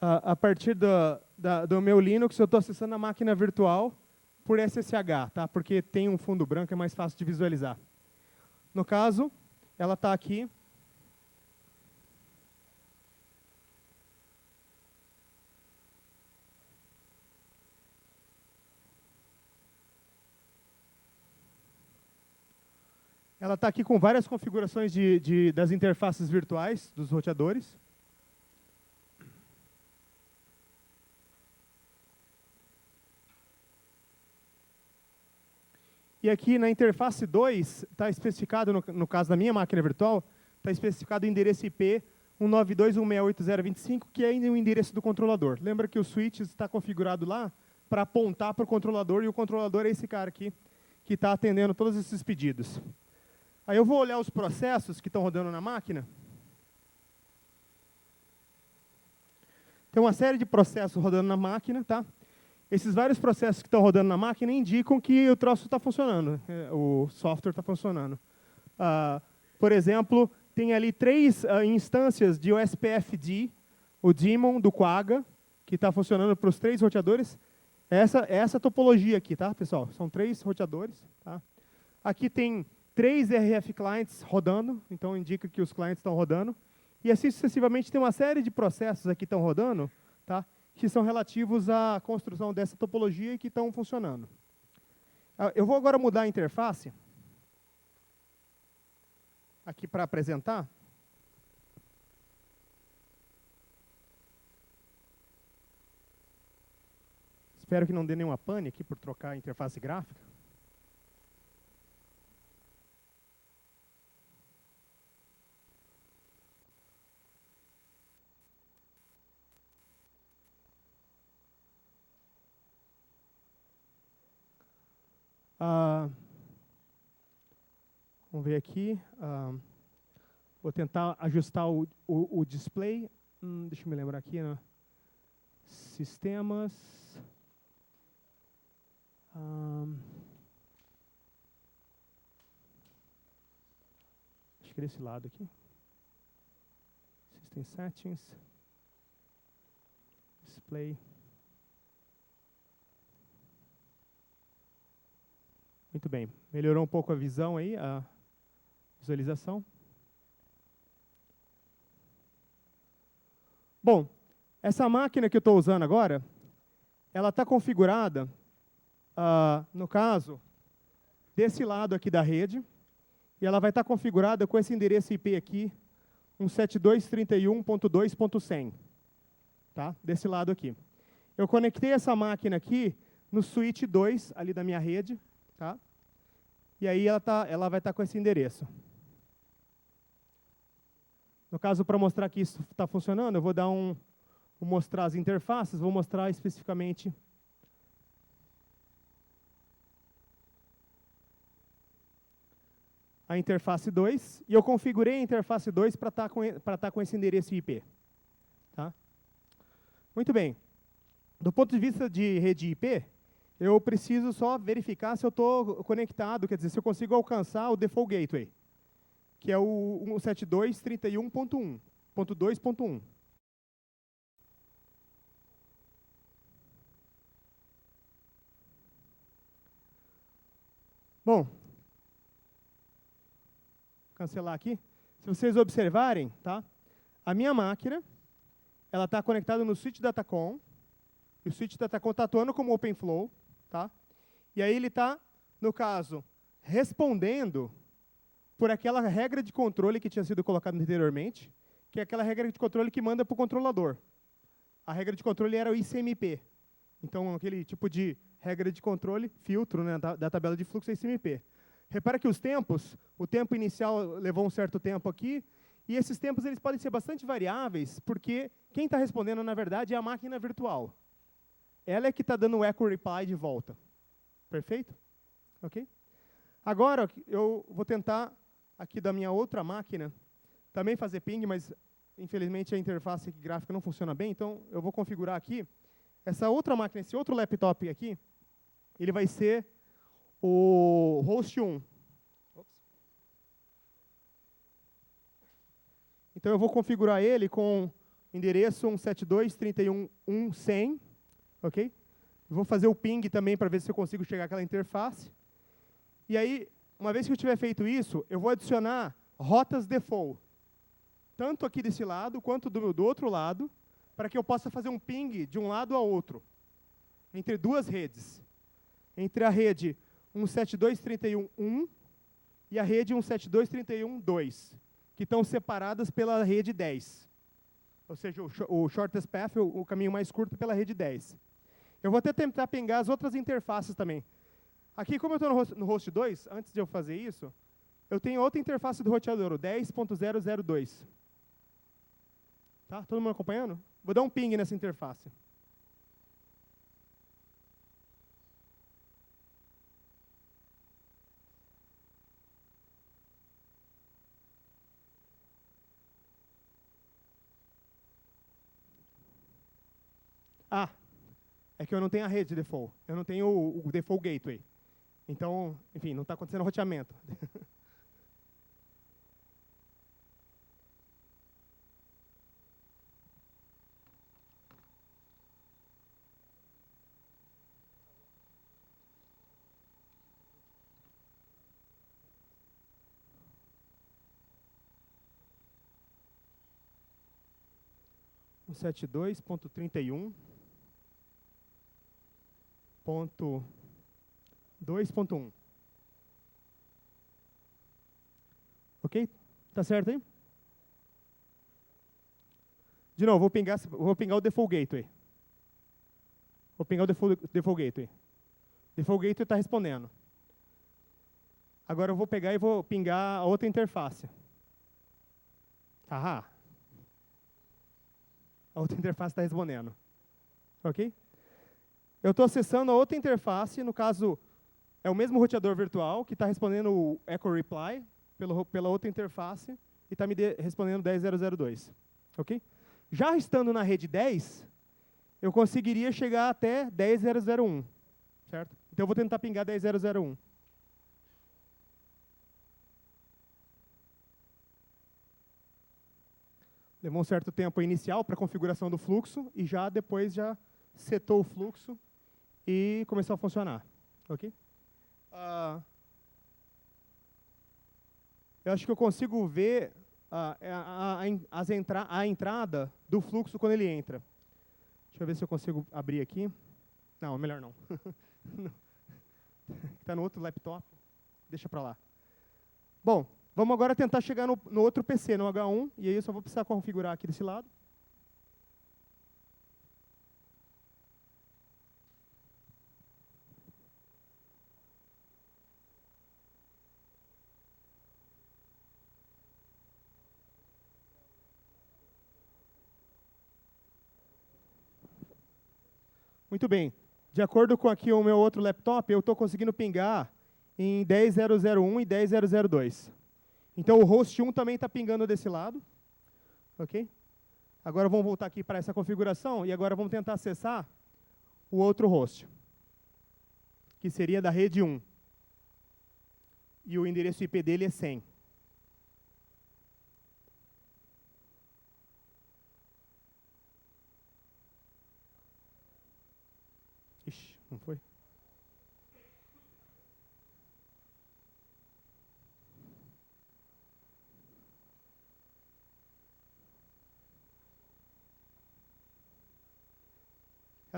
a partir do meu Linux, eu estou acessando a máquina virtual por SSH, tá? Porque tem um fundo branco, é mais fácil de visualizar. No caso, ela está aqui. Ela está aqui com várias configurações das interfaces virtuais dos roteadores. E aqui na interface 2, está especificado, no caso da minha máquina virtual, está especificado o endereço IP 192.168.0.25, que é o endereço do controlador. Lembra que o switch está configurado lá para apontar para o controlador, e o controlador é esse cara aqui, que está atendendo todos esses pedidos. Aí eu vou olhar os processos que estão rodando na máquina. Tem uma série de processos rodando na máquina, tá? Esses vários processos que estão rodando na máquina indicam que o troço está funcionando, o software está funcionando. Por exemplo, tem ali 3 instâncias de OSPF-D, o daemon do Quagga, que está funcionando para os 3 roteadores. Essa topologia aqui, tá, pessoal? São 3 roteadores. Tá? Aqui tem 3 RF clients rodando, então indica que os clients estão rodando. E assim sucessivamente tem uma série de processos aqui que estão rodando, tá? Que são relativos à construção dessa topologia e que estão funcionando. Eu vou agora mudar a interface aqui para apresentar. Espero que não dê nenhuma pane aqui por trocar a interface gráfica. Vamos ver aqui. Vou tentar ajustar o display. Deixa eu me lembrar aqui. Né? Sistemas. Acho que é desse lado aqui. System Settings. Display. Muito bem. Melhorou um pouco a visão aí, a visualização. Bom, essa máquina que eu estou usando agora, ela está configurada, no caso, desse lado aqui da rede, e ela vai estar configurada com esse endereço IP aqui, 172.31.2.100, tá? Desse lado aqui. Eu conectei essa máquina aqui no switch 2, ali da minha rede, tá? E aí ela vai estar com esse endereço. No caso, para mostrar que isso está funcionando, eu vou vou mostrar as interfaces, vou mostrar especificamente a interface 2, e eu configurei a interface 2 para estar com esse endereço IP. Tá? Muito bem. Do ponto de vista de rede IP, eu preciso só verificar se eu estou conectado, quer dizer, se eu consigo alcançar o default gateway, que é o 172.31.1.2.1. Bom, cancelar aqui. se vocês observarem, tá? A minha máquina, ela está conectada no switch Datacom, e o switch Datacom está atuando como OpenFlow, tá? E aí ele está, no caso, respondendo por aquela regra de controle que tinha sido colocada anteriormente, que é aquela regra de controle que manda para o controlador. A regra de controle era o ICMP. Então, aquele tipo de regra de controle, filtro, né, da tabela de fluxo é ICMP. Repara que os tempos, o tempo inicial levou um certo tempo aqui, e esses tempos eles podem ser bastante variáveis, porque quem está respondendo, na verdade, é a máquina virtual. Ela é que está dando o echo reply de volta. Perfeito? Ok? Agora, eu vou tentar, aqui da minha outra máquina, também fazer ping, mas, infelizmente, a interface gráfica não funciona bem, então eu vou configurar aqui. Essa outra máquina, esse outro laptop aqui, ele vai ser o host 1. Então, eu vou configurar ele com endereço 172.31.1.100, ok? Vou fazer o ping também para ver se eu consigo chegar àquela interface. E aí, uma vez que eu tiver feito isso, eu vou adicionar rotas default, tanto aqui desse lado quanto do outro lado, para que eu possa fazer um ping de um lado a outro, entre duas redes. Entre a rede 172.31.1 e a rede 172.31.2, que estão separadas pela rede 10. Ou seja, o shortest path, o caminho mais curto pela rede 10. Eu vou até tentar pingar as outras interfaces também. Aqui, como eu estou no host 2, antes de eu fazer isso, eu tenho outra interface do roteador, o 10.002. Tá? Todo mundo acompanhando? Vou dar um ping nessa interface. Ah, é que eu não tenho a rede default. Eu não tenho o default gateway. Então, enfim, não está acontecendo roteamento. Um 172.31.2.1. Ok? Tá certo aí? De novo, vou pingar o default gateway. Vou pingar o default gateway. Default gateway está respondendo. Agora eu vou pegar e vou pingar a outra interface. Ah, a outra interface está respondendo. Ok? Eu estou acessando a outra interface, no caso, é o mesmo roteador virtual, que está respondendo o echo reply pela outra interface, e está me respondendo 10.002. Ok? Já estando na rede 10, eu conseguiria chegar até 10.001. Certo? Então eu vou tentar pingar 10.001. Levou um certo tempo inicial para a configuração do fluxo, e depois setou o fluxo e começou a funcionar. Ok? Eu acho que eu consigo ver a entrada do fluxo quando ele entra. Deixa eu ver se eu consigo abrir aqui. Não, melhor não. Está no outro laptop. Deixa para lá. Bom, vamos agora tentar chegar no outro PC, no H1, e aí eu só vou precisar configurar aqui desse lado. Muito bem. De acordo com aqui o meu outro laptop, eu estou conseguindo pingar em 10.001 e 10.002. Então o host 1 também está pingando desse lado. Ok? Agora vamos voltar aqui para essa configuração e agora vamos tentar acessar o outro host, que seria da rede 1. E o endereço IP dele é 100. Ixi, não foi?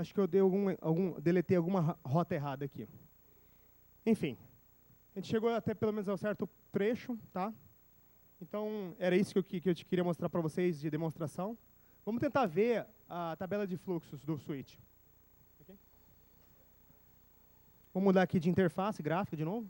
Acho que eu dei deletei alguma rota errada aqui. Enfim, a gente chegou até pelo menos a um certo trecho, tá? Então, era isso que eu queria mostrar para vocês de demonstração. Vamos tentar ver a tabela de fluxos do switch. Okay? Vou mudar aqui de interface gráfica de novo.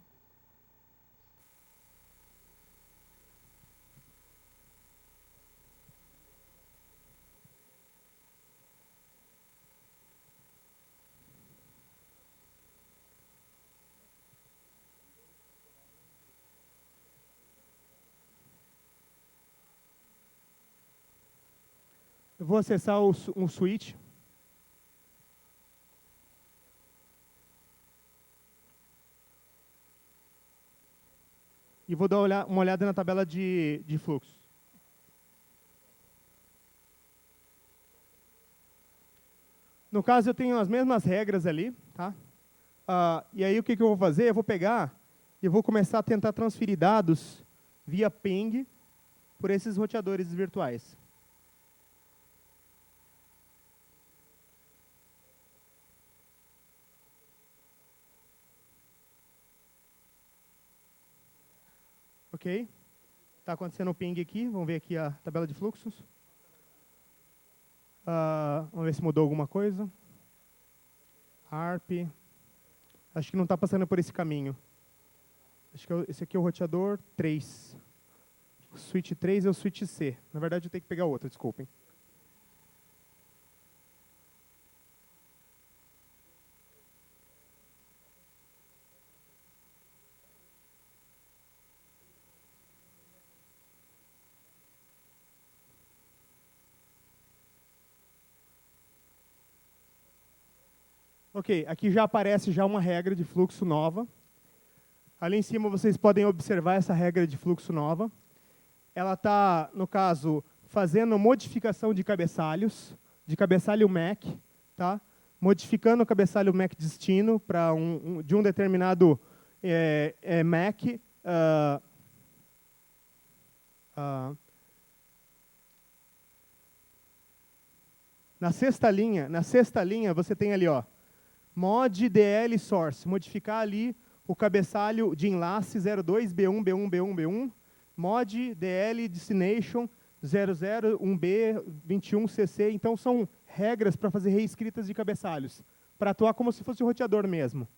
Eu vou acessar um switch. E vou dar uma olhada na tabela de fluxo. No caso, eu tenho as mesmas regras ali, tá? E aí, o que eu vou fazer? Eu vou pegar e vou começar a tentar transferir dados via ping por esses roteadores virtuais. Ok? Está acontecendo o ping aqui. Vamos ver aqui a tabela de fluxos. Vamos ver se mudou alguma coisa. ARP. Acho que não está passando por esse caminho. Acho que esse aqui é o roteador 3. O switch 3 é o switch C. Na verdade, eu tenho que pegar outro, desculpem. Ok, aqui já aparece já uma regra de fluxo nova. Ali em cima vocês podem observar essa regra de fluxo nova. Ela está, no caso, fazendo modificação de cabeçalhos, de cabeçalho MAC, tá? Modificando o cabeçalho MAC destino para de um determinado MAC. Na sexta linha você tem ali, ó, mod DL source, modificar ali o cabeçalho de enlace 02B1, B1, B1, B1, mod DL destination 001B, 21CC. Então, são regras para fazer reescritas de cabeçalhos, para atuar como se fosse o roteador mesmo.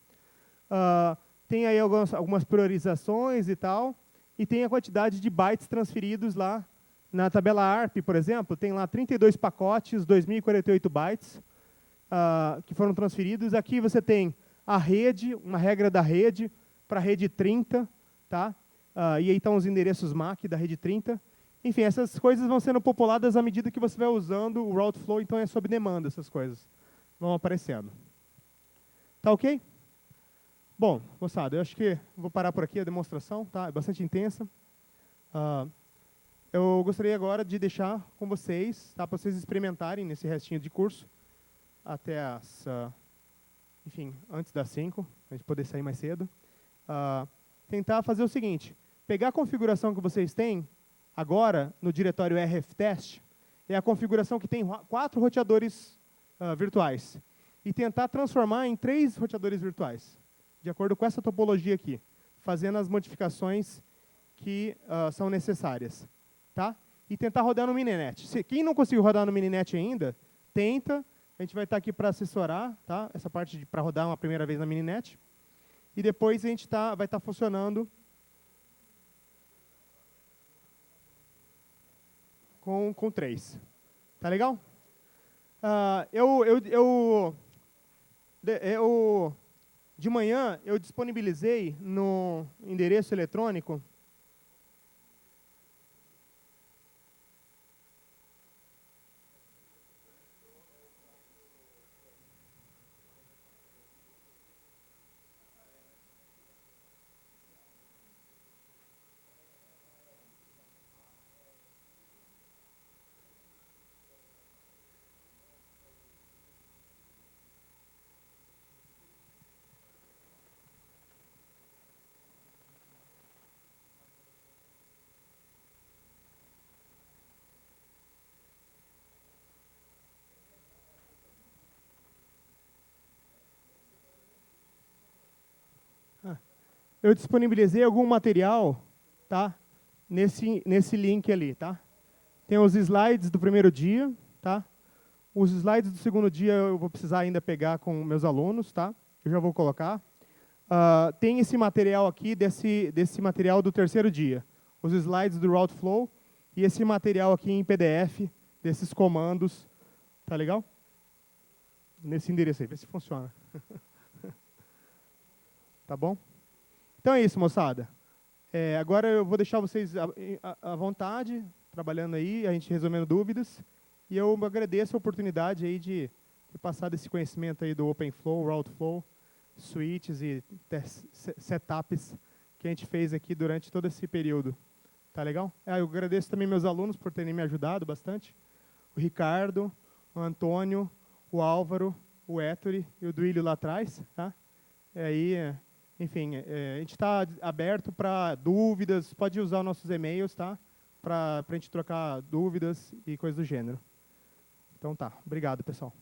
Tem aí algumas priorizações e tal, e tem a quantidade de bytes transferidos lá. Na tabela ARP, por exemplo, tem lá 32 pacotes, 2.048 bytes, que foram transferidos. Aqui você tem a rede, uma regra da rede, para a rede 30, tá? E aí estão os endereços MAC da rede 30. Enfim, essas coisas vão sendo populadas à medida que você vai usando o route flow, então é sob demanda essas coisas. Vão aparecendo. Tá ok? Bom, moçada, eu acho que vou parar por aqui a demonstração, tá? É bastante intensa. Eu gostaria agora de deixar com vocês, tá? Para vocês experimentarem nesse restinho de curso, até enfim, antes das 5, a gente poder sair mais cedo. Tentar fazer o seguinte, pegar a configuração que vocês têm agora no diretório rftest, é a configuração que tem 4 roteadores virtuais, e tentar transformar em 3 roteadores virtuais, de acordo com essa topologia aqui, fazendo as modificações que são necessárias. Tá? E tentar rodar no Mininet. Quem não conseguiu rodar no Mininet ainda, tenta. A gente vai estar aqui para assessorar, tá? Essa parte para rodar uma primeira vez na Mininet. E depois a gente vai estar funcionando com 3. Tá legal? De manhã, eu disponibilizei no endereço eletrônico Eu disponibilizei algum material, tá? Nesse link ali, tá? Tem os slides do primeiro dia, tá? Os slides do segundo dia eu vou precisar ainda pegar com meus alunos, tá? Eu já vou colocar. Tem esse material aqui, desse material do terceiro dia. Os slides do Route Flow e esse material aqui em PDF, desses comandos. Tá legal? Nesse endereço aí, vê se funciona. Tá bom? Então é isso, moçada. Agora eu vou deixar vocês à vontade, trabalhando aí, a gente resolvendo dúvidas. E eu agradeço a oportunidade aí de passar desse conhecimento aí do OpenFlow, RouteFlow, switches e setups que a gente fez aqui durante todo esse período. Tá legal? Eu agradeço também meus alunos por terem me ajudado bastante. O Ricardo, o Antônio, o Álvaro, o Ettore e o Duílio lá atrás. Tá? Enfim, a gente está aberto para dúvidas, pode usar nossos e-mails, tá? Para a gente trocar dúvidas e coisas do gênero. Então tá, obrigado, pessoal.